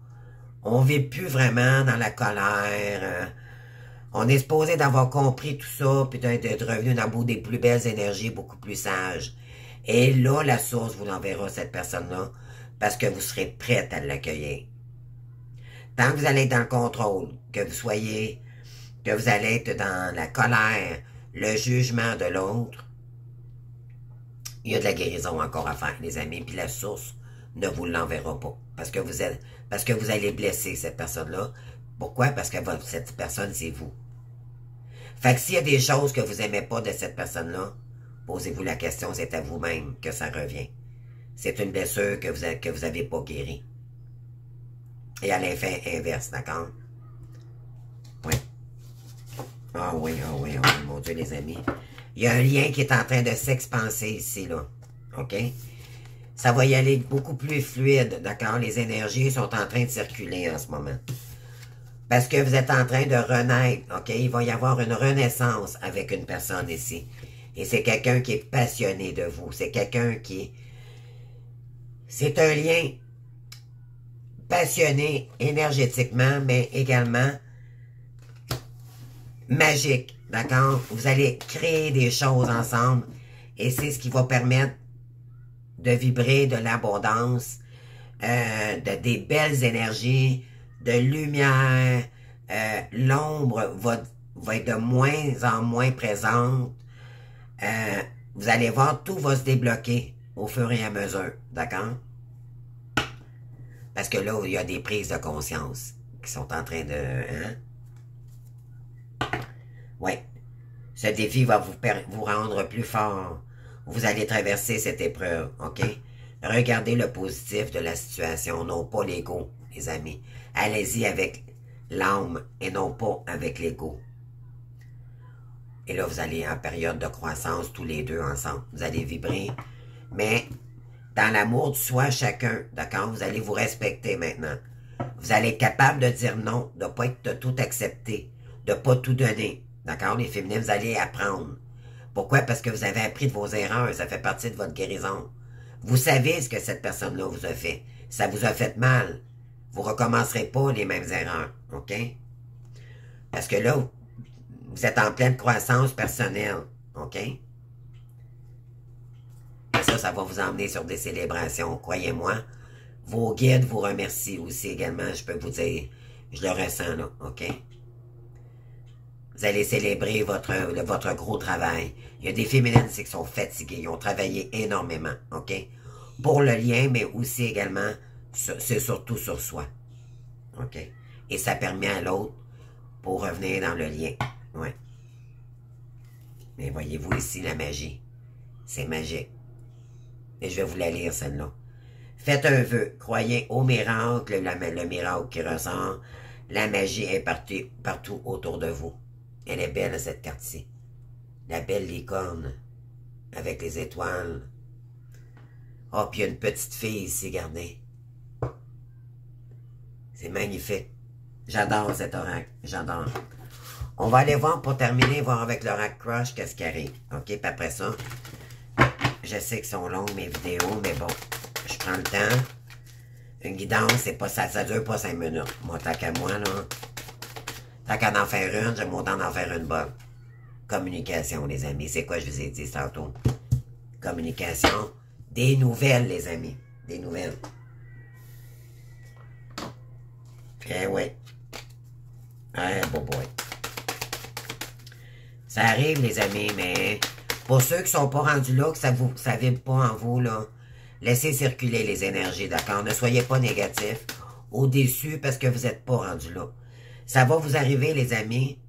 [SPEAKER 1] On ne vit plus vraiment dans la colère. On est supposé d'avoir compris tout ça, puis d'être revenu dans des plus belles énergies, beaucoup plus sages. Et là, la source vous enverra cette personne-là, parce que vous serez prête à l'accueillir. Tant que vous allez être dans le contrôle, que vous allez être dans la colère, le jugement de l'autre, il y a de la guérison encore à faire, les amis, puis la source ne vous l'enverra pas. Parce que vous allez blesser cette personne-là. Pourquoi? Parce que cette personne, c'est vous. Fait que s'il y a des choses que vous n'aimez pas de cette personne-là, posez-vous la question, c'est à vous-même que ça revient. C'est une blessure que vous n'avez pas guérie. Et à l'effet inverse, d'accord? Oui. Ah oui, ah oui, ah oui, mon Dieu, les amis. Il y a un lien qui est en train de s'expanser ici, là. OK? Ça va y aller beaucoup plus fluide, d'accord? Les énergies sont en train de circuler en ce moment. Parce que vous êtes en train de renaître, OK? Il va y avoir une renaissance avec une personne ici. Et c'est quelqu'un qui est passionné de vous. C'est quelqu'un qui... C'est un lien passionné énergétiquement, mais également magique, d'accord? Vous allez créer des choses ensemble et c'est ce qui va permettre de vibrer de l'abondance, des belles énergies, de lumière. L'ombre va être de moins en moins présente. Vous allez voir, tout va se débloquer au fur et à mesure, d'accord? Parce que là, il y a des prises de conscience qui sont en train de... Hein? Oui. Ce défi va vous rendre plus fort. Vous allez traverser cette épreuve, OK? Regardez le positif de la situation, non pas l'ego, les amis. Allez-y avec l'âme et non pas avec l'ego. Et là, vous allez en période de croissance, tous les deux ensemble. Vous allez vibrer, mais dans l'amour de soi, chacun, d'accord? Vous allez vous respecter maintenant. Vous allez être capable de dire non, de ne pas être tout accepter, de ne pas tout donner. D'accord? Les féminins, vous allez apprendre. Pourquoi? Parce que vous avez appris de vos erreurs. Ça fait partie de votre guérison. Vous savez ce que cette personne-là vous a fait. Ça vous a fait mal. Vous ne recommencerez pas les mêmes erreurs. OK? Parce que là, vous êtes en pleine croissance personnelle. OK? Et ça va vous emmener sur des célébrations. Croyez-moi. Vos guides vous remercient aussi également. Je peux vous dire, je le ressens là. OK? Vous allez célébrer votre gros travail. Il y a des féminines qui sont fatiguées. Ils ont travaillé énormément. OK? Pour le lien, mais aussi également, c'est surtout sur soi. OK? Et ça permet à l'autre pour revenir dans le lien. Ouais. Mais voyez-vous ici la magie. C'est magique. Et je vais vous la lire, celle-là. Faites un vœu. Croyez au miracle, le miracle qui ressort. La magie est partout autour de vous. Elle est belle, cette carte-ci. La belle licorne, avec les étoiles. Ah, puis il y a une petite fille ici, regardez. C'est magnifique. J'adore cet oracle. J'adore. On va aller voir pour terminer, voir avec l'oracle Crush qu'est-ce qui arrive. OK? Puis après ça, je sais qu'ils sont longues mes vidéos, mais bon, je prends le temps. Une guidance, c'est pas ça dure pas 5 minutes. Moi, tant qu'à moi, là. Tant qu'à en faire une, j'aime autant d'en faire une bonne. Communication, les amis. C'est quoi je vous ai dit tantôt? Communication. Des nouvelles, les amis. Des nouvelles. Eh oui. Ah, beau boy. Ça arrive, les amis, mais pour ceux qui sont pas rendus là, que ça vibre pas en vous, là, laissez circuler les énergies, d'accord? Ne soyez pas négatifs ou déçus parce que vous n'êtes pas rendus là. Ça va vous arriver, les amis.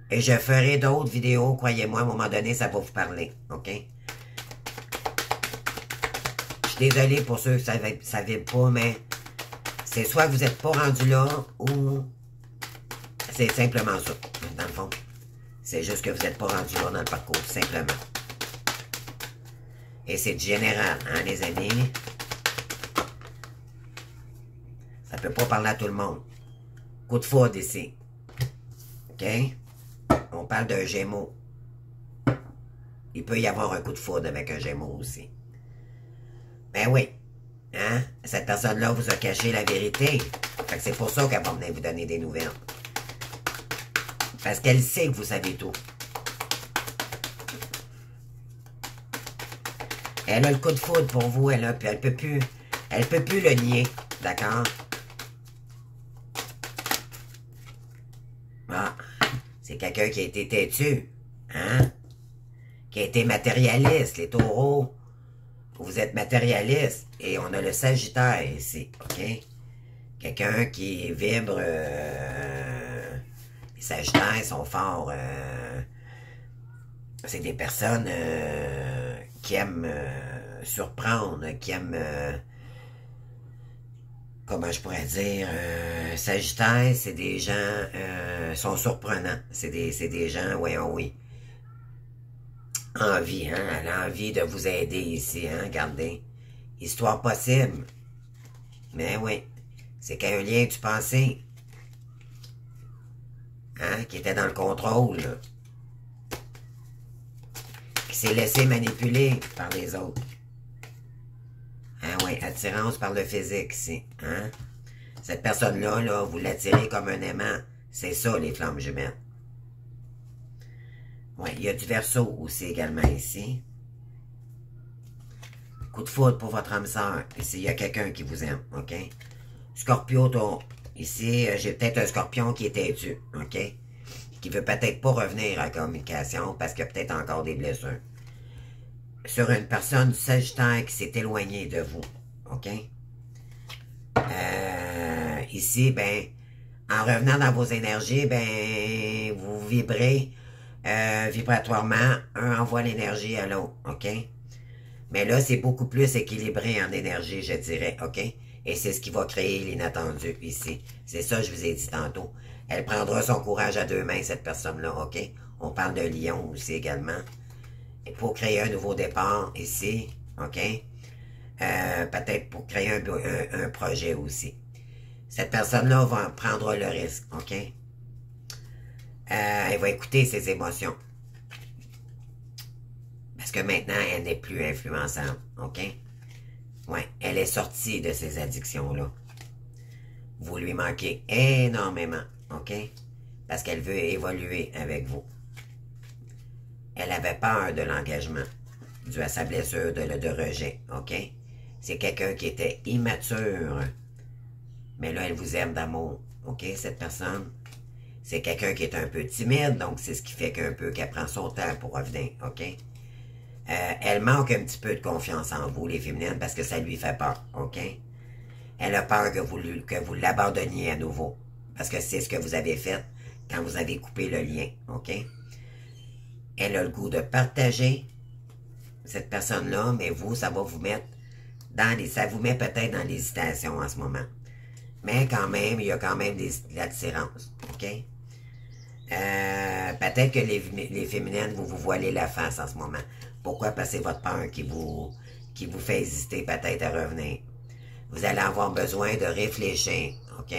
[SPEAKER 1] Et je ferai d'autres vidéos, croyez-moi, à un moment donné, ça va vous parler, OK? Je suis désolé pour ceux que ça vibre pas, mais c'est soit que vous n'êtes pas rendu là, ou c'est simplement ça, dans le fond. C'est juste que vous n'êtes pas rendu là dans le parcours, simplement. Et c'est général, hein, les amis? Ça peut pas parler à tout le monde. Coup de foudre ici. OK? On parle d'un gémeau. Il peut y avoir un coup de foudre avec un gémeau aussi. Ben oui. Hein? Cette personne-là vous a caché la vérité. Fait que c'est pour ça qu'elle va venir vous donner des nouvelles. Parce qu'elle sait que vous savez tout. Elle a le coup de foudre pour vous, elle peut plus le nier, d'accord? Ah, c'est quelqu'un qui a été têtu, hein? Qui a été matérialiste, les taureaux. Vous êtes matérialiste, et on a le Sagittaire ici, ok? Quelqu'un qui vibre... les Sagittaires sont forts... c'est des personnes qui aiment surprendre, qui aiment... comment je pourrais dire... Sagittaire, c'est des gens... sont surprenants. C'est des gens... Oui, oh oui. Envie, hein? Elle a envie de vous aider ici, hein? Regardez. Histoire possible. Mais oui. C'est qu'un lien du passé. Hein? Qui était dans le contrôle, là. Qui s'est laissé manipuler par les autres. Hein, oui, attirance par le physique, ici. Hein? Cette personne-là, là, vous l'attirez comme un aimant. C'est ça, les flammes jumelles. Oui, il y a du Verseau aussi également ici. Coup de foudre pour votre âme sœur. Ici, il y a quelqu'un qui vous aime, OK? Scorpio, ici, j'ai peut-être un scorpion qui est têtu, OK? Qui veut peut-être pas revenir à la communication parce qu'il y a peut-être encore des blessures. Sur une personne du Sagittaire qui s'est éloignée de vous, OK? Ici, ben, en revenant dans vos énergies, ben, vous vibrez vibratoirement, un envoie l'énergie à l'autre, OK? Mais là, c'est beaucoup plus équilibré en énergie, je dirais, OK? Et c'est ce qui va créer l'inattendu ici. C'est ça que je vous ai dit tantôt. Elle prendra son courage à deux mains, cette personne-là, OK? On parle de lion aussi également. Et pour créer un nouveau départ ici, OK? Peut-être pour créer un projet aussi. Cette personne-là prendra le risque, OK? Elle va écouter ses émotions. Parce que maintenant, elle n'est plus influençable, OK? Ouais, elle est sortie de ces addictions-là. Vous lui manquez énormément, OK? Parce qu'elle veut évoluer avec vous. Elle avait peur de l'engagement, dû à sa blessure de rejet, OK? C'est quelqu'un qui était immature. Mais là, elle vous aime d'amour, OK, cette personne? C'est quelqu'un qui est un peu timide, donc c'est ce qui fait qu'elle prend son temps pour revenir, OK? Elle manque un petit peu de confiance en vous, les féminines, parce que ça lui fait peur, OK? Elle a peur que vous l'abandonniez à nouveau, parce que c'est ce que vous avez fait quand vous avez coupé le lien, OK? Elle a le goût de partager cette personne-là, mais vous, ça va vous mettre ça vous met peut-être dans l'hésitation en ce moment. Mais quand même, il y a quand même de l'attirance, OK? Peut-être que les féminines, vous voilez la face en ce moment. Pourquoi? Parce que c'est votre peur qui vous qui vous fait hésiter peut-être à revenir. Vous allez avoir besoin de réfléchir, OK?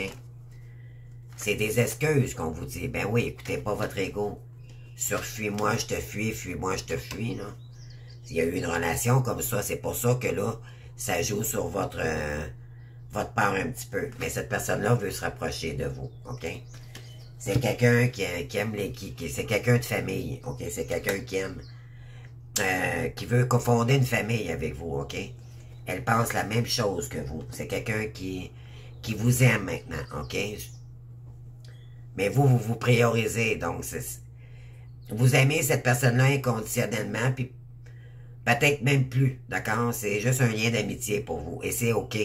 [SPEAKER 1] C'est des excuses qu'on vous dit. Ben oui, écoutez pas votre ego. Sur fuis-moi, je te fuis, fuis-moi, je te fuis, là. S'il y a eu une relation comme ça, c'est pour ça que là, ça joue sur votre part un petit peu. Mais cette personne-là veut se rapprocher de vous, OK? C'est quelqu'un qui aime c'est quelqu'un de famille, OK? C'est quelqu'un qui aime, qui veut fonder une famille avec vous, OK? Elle pense la même chose que vous. C'est quelqu'un qui vous aime maintenant, OK? Mais vous priorisez, donc vous aimez cette personne-là inconditionnellement, puis peut-être même plus, d'accord? C'est juste un lien d'amitié pour vous, et c'est OK.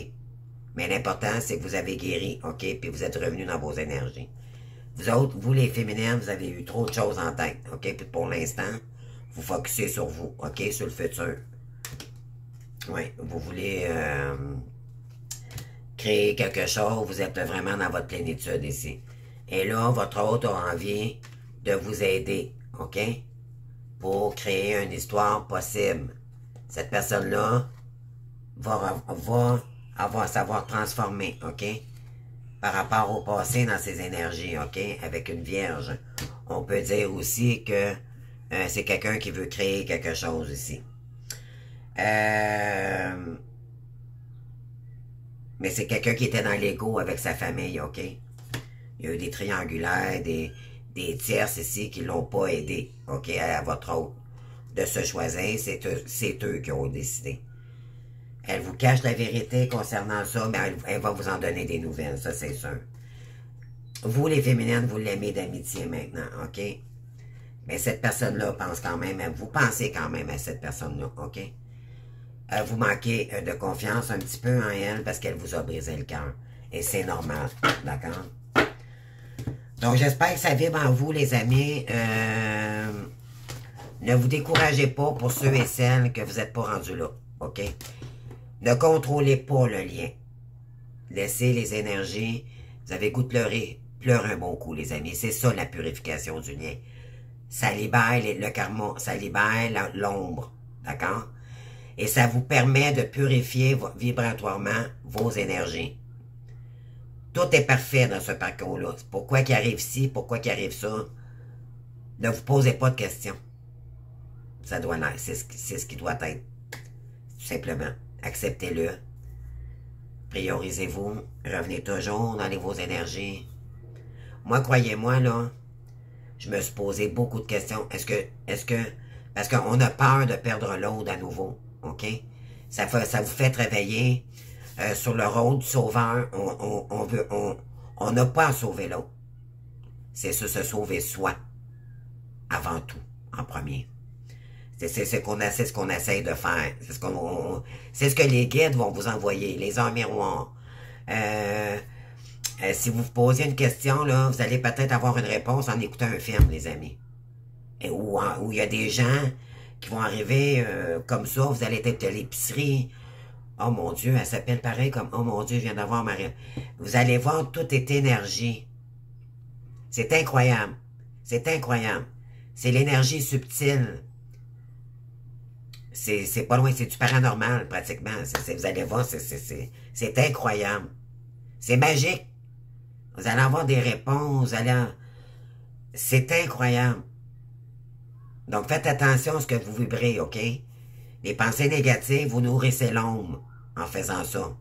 [SPEAKER 1] Mais l'important, c'est que vous avez guéri, OK? Puis vous êtes revenu dans vos énergies. Vous autres, vous les féminines, vous avez eu trop de choses en tête, OK? Puis pour l'instant, vous focussez sur vous, OK? Sur le futur. Oui, vous voulez créer quelque chose, vous êtes vraiment dans votre plénitude ici. Et là, votre hôte a envie de vous aider, OK? Pour créer une histoire possible. Cette personne-là va savoir transformer, OK? Par rapport au passé dans ses énergies, OK? Avec une vierge. On peut dire aussi que c'est quelqu'un qui veut créer quelque chose ici. Mais c'est quelqu'un qui était dans l'ego avec sa famille, OK? Il y a eu des triangulaires, des tierces ici qui ne l'ont pas aidé, OK, à votre hôte de se choisir. C'est eux qui ont décidé. Elle vous cache la vérité concernant ça, mais elle va vous en donner des nouvelles, ça c'est sûr. Vous, les féminines, vous l'aimez d'amitié maintenant, OK? Mais cette personne-là pense quand même à vous. Pensez quand même à cette personne-là, OK? Vous manquez de confiance un petit peu en elle parce qu'elle vous a brisé le cœur. Et c'est normal, d'accord? Donc, j'espère que ça vibre en vous, les amis. Ne vous découragez pas pour ceux et celles que vous n'êtes pas rendus là, OK? Ne contrôlez pas le lien. Laissez les énergies. Vous avez goût de pleurer. Pleurez un bon coup, les amis. C'est ça, la purification du lien. Ça libère le karma, ça libère l'ombre, d'accord? Et ça vous permet de purifier vibratoirement vos énergies. Tout est parfait dans ce parcours-là. Pourquoi qu'il arrive ci, pourquoi qu'il arrive ça? Ne vous posez pas de questions. Ça doit l'être, c'est ce qui doit être. Tout simplement. Acceptez-le. Priorisez-vous. Revenez toujours dans vos énergies. Moi, croyez-moi, là, je me suis posé beaucoup de questions. Parce qu'on a peur de perdre l'autre à nouveau, OK? Ça vous fait réveiller sur le rôle du sauveur. On n'a pas à sauver l'autre. C'est se sauver soi, avant tout, en premier. C'est ce qu'on essaie de faire. C'est ce que les guides vont vous envoyer, les heures miroirs. Si vous vous posez une question, là, vous allez peut-être avoir une réponse en écoutant un film, les amis. Et où il y a des gens qui vont arriver comme ça, vous allez être à l'épicerie. Oh mon Dieu, elle s'appelle pareil comme, oh mon Dieu, je viens d'avoir ma... Vous allez voir, tout est énergie. C'est incroyable. C'est incroyable. C'est l'énergie subtile. C'est pas loin, c'est du paranormal, pratiquement. Vous allez voir, c'est incroyable. C'est magique. Vous allez avoir des réponses, c'est incroyable. Donc, faites attention à ce que vous vibrez, OK? Les pensées négatives, vous nourrissez l'ombre en faisant ça.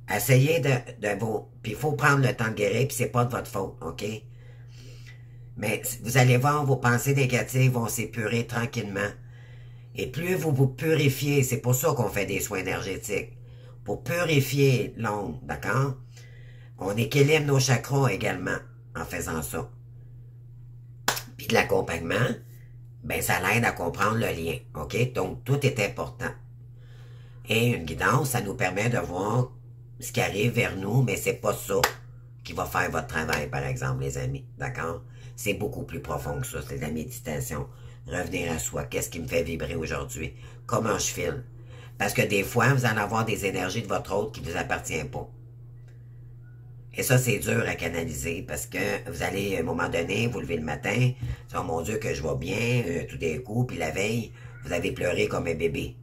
[SPEAKER 1] Essayez de vous... Puis, il faut prendre le temps de guérir, puis c'est pas de votre faute, OK? Mais vous allez voir, vos pensées négatives vont s'épurer tranquillement. Et plus vous vous purifiez, c'est pour ça qu'on fait des soins énergétiques. Pour purifier l'ombre, d'accord? On équilibre nos chakras également en faisant ça. Puis de l'accompagnement, ben ça l'aide à comprendre le lien, OK? Donc, tout est important. Et une guidance, ça nous permet de voir ce qui arrive vers nous, mais c'est pas ça qui va faire votre travail, par exemple, les amis, d'accord? C'est beaucoup plus profond que ça, c'est de la méditation. Revenir à soi, qu'est-ce qui me fait vibrer aujourd'hui? Comment je file? Parce que des fois, vous allez avoir des énergies de votre autre qui ne vous appartient pas. Et ça, c'est dur à canaliser parce que vous allez, à un moment donné, vous levez le matin, oh mon Dieu, que je vais bien, tout d'un coup, puis la veille, vous avez pleuré comme un bébé.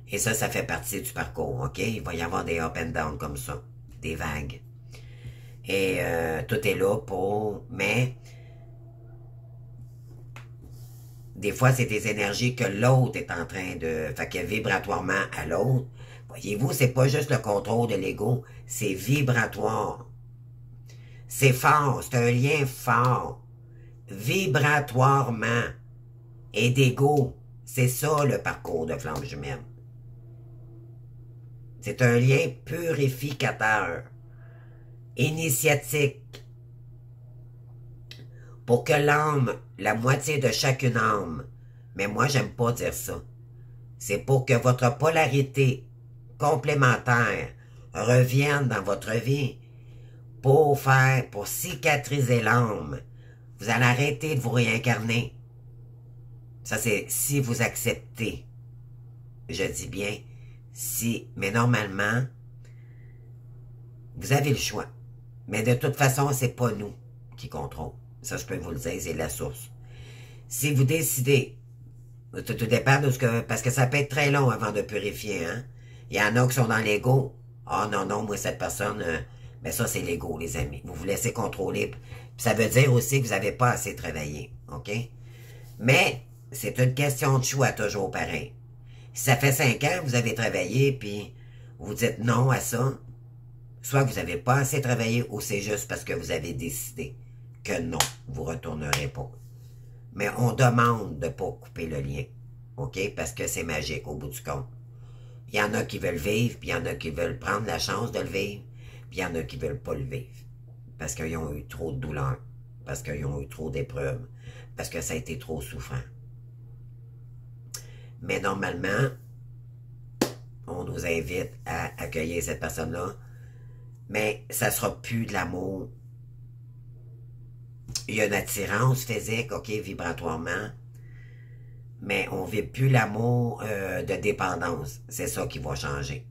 [SPEAKER 1] Et ça fait partie du parcours, OK? Il va y avoir des up and down comme ça, des vagues. Et tout est là pour... Mais des fois, c'est des énergies que l'autre est en train de... Fait que vibratoirement à l'autre. Voyez-vous, c'est pas juste le contrôle de l'ego, c'est vibratoire. C'est fort, c'est un lien fort. Vibratoirement. Et d'ego. C'est ça le parcours de flamme jumelle. C'est un lien purificateur. Initiatique. Pour que l'âme, la moitié de chacune âme, mais moi j'aime pas dire ça, c'est pour que votre polarité complémentaire revienne dans votre vie pour cicatriser l'âme. Vous allez arrêter de vous réincarner. Ça c'est si vous acceptez. Je dis bien si, mais normalement, vous avez le choix. Mais de toute façon, c'est pas nous qui contrôlons. Ça, je peux vous le dire, c'est la source. Si vous décidez, tout dépend de ce que... Parce que ça peut être très long avant de purifier, hein. Il y en a qui sont dans l'ego. Ah non, non, moi, cette personne... mais ça, c'est l'ego, les amis. Vous vous laissez contrôler. Puis ça veut dire aussi que vous n'avez pas assez travaillé, OK? Mais c'est une question de choix, toujours pareil. Si ça fait 5 ans que vous avez travaillé, puis vous dites non à ça, soit que vous n'avez pas assez travaillé, ou c'est juste parce que vous avez décidé que non, vous ne retournerez pas. Mais on demande de ne pas couper le lien, OK? Parce que c'est magique au bout du compte. Il y en a qui veulent vivre, puis il y en a qui veulent prendre la chance de le vivre, puis il y en a qui veulent pas le vivre. Parce qu'ils ont eu trop de douleur, parce qu'ils ont eu trop d'épreuves, parce que ça a été trop souffrant. Mais normalement, on nous invite à accueillir cette personne-là, mais ça sera plus de l'amour. Il y a une attirance physique, OK, vibratoirement, mais on ne vit plus l'amour de dépendance. C'est ça qui va changer.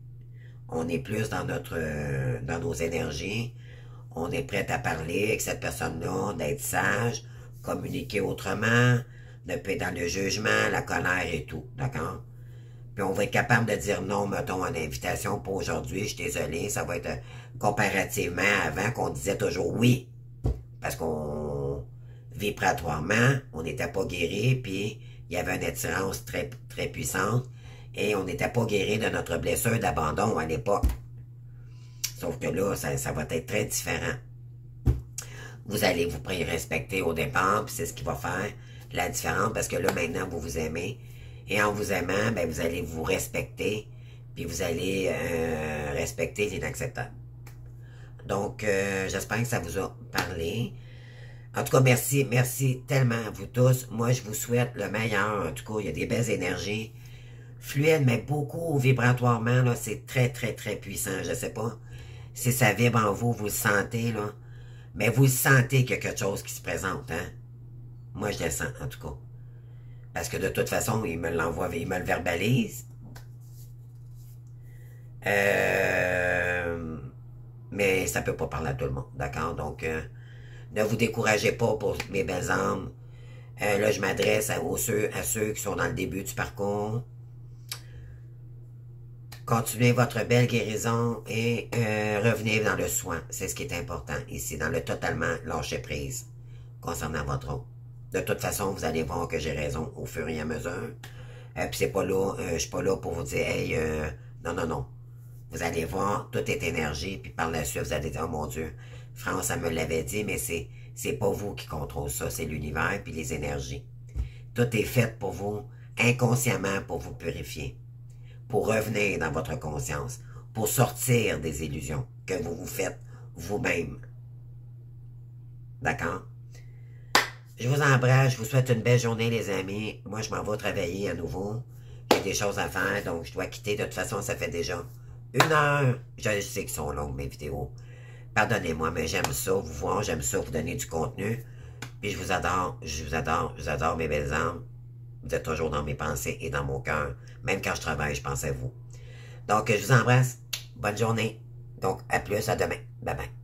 [SPEAKER 1] On est plus dans dans nos énergies. On est prêt à parler avec cette personne-là, d'être sage, communiquer autrement, ne pas être dans le jugement, la colère et tout, d'accord? Puis on va être capable de dire non, mettons, en invitation pour aujourd'hui, je suis désolé, ça va être comparativement avant qu'on disait toujours oui. Parce qu'on, vibratoirement, on n'était pas guéri, puis il y avait une attirance très, très puissante, et on n'était pas guéri de notre blessure d'abandon à l'époque. Sauf que là, ça va être très différent. Vous allez vous respecter au départ, puis c'est ce qui va faire la différence, parce que là, maintenant, vous vous aimez, et en vous aimant, ben, vous allez vous respecter, puis vous allez respecter l'inacceptable. Donc, j'espère que ça vous a parlé. En tout cas, merci tellement à vous tous. Moi, je vous souhaite le meilleur. En tout cas, il y a des belles énergies. Fluide, mais beaucoup vibratoirement, là, c'est très, très, très puissant. Je sais pas si ça vibre en vous, vous le sentez, là. Mais vous le sentez qu'il y a quelque chose qui se présente, hein. Moi, je le sens, en tout cas. Parce que de toute façon, il me l'envoie, il me le verbalise. Mais ça peut pas parler à tout le monde, d'accord? Donc, ne vous découragez pas pour mes belles âmes. Là, je m'adresse à ceux qui sont dans le début du parcours. Continuez votre belle guérison et revenez dans le soin. C'est ce qui est important ici, dans le totalement lâcher prise concernant votre autre. De toute façon, vous allez voir que j'ai raison au fur et à mesure. Puis c'est pas là, je suis pas là pour vous dire, hey, non, non, non. Vous allez voir, tout est énergie, puis par la suite, vous allez dire, oh mon Dieu, France, ça me l'avait dit, mais c'est pas vous qui contrôlez ça, c'est l'univers puis les énergies. Tout est fait pour vous, inconsciemment, pour vous purifier, pour revenir dans votre conscience, pour sortir des illusions que vous vous faites vous-même. D'accord? Je vous embrasse, je vous souhaite une belle journée, les amis. Moi, je m'en vais travailler à nouveau. J'ai des choses à faire, donc je dois quitter. De toute façon, ça fait déjà 1 heure. Je sais qu'ils sont longues, mes vidéos. Pardonnez-moi, mais j'aime ça, vous voir, j'aime ça, vous donner du contenu. Puis je vous adore, je vous adore, je vous adore, mes belles âmes. Vous êtes toujours dans mes pensées et dans mon cœur. Même quand je travaille, je pense à vous. Donc, je vous embrasse. Bonne journée. Donc, à plus, à demain. Bye bye.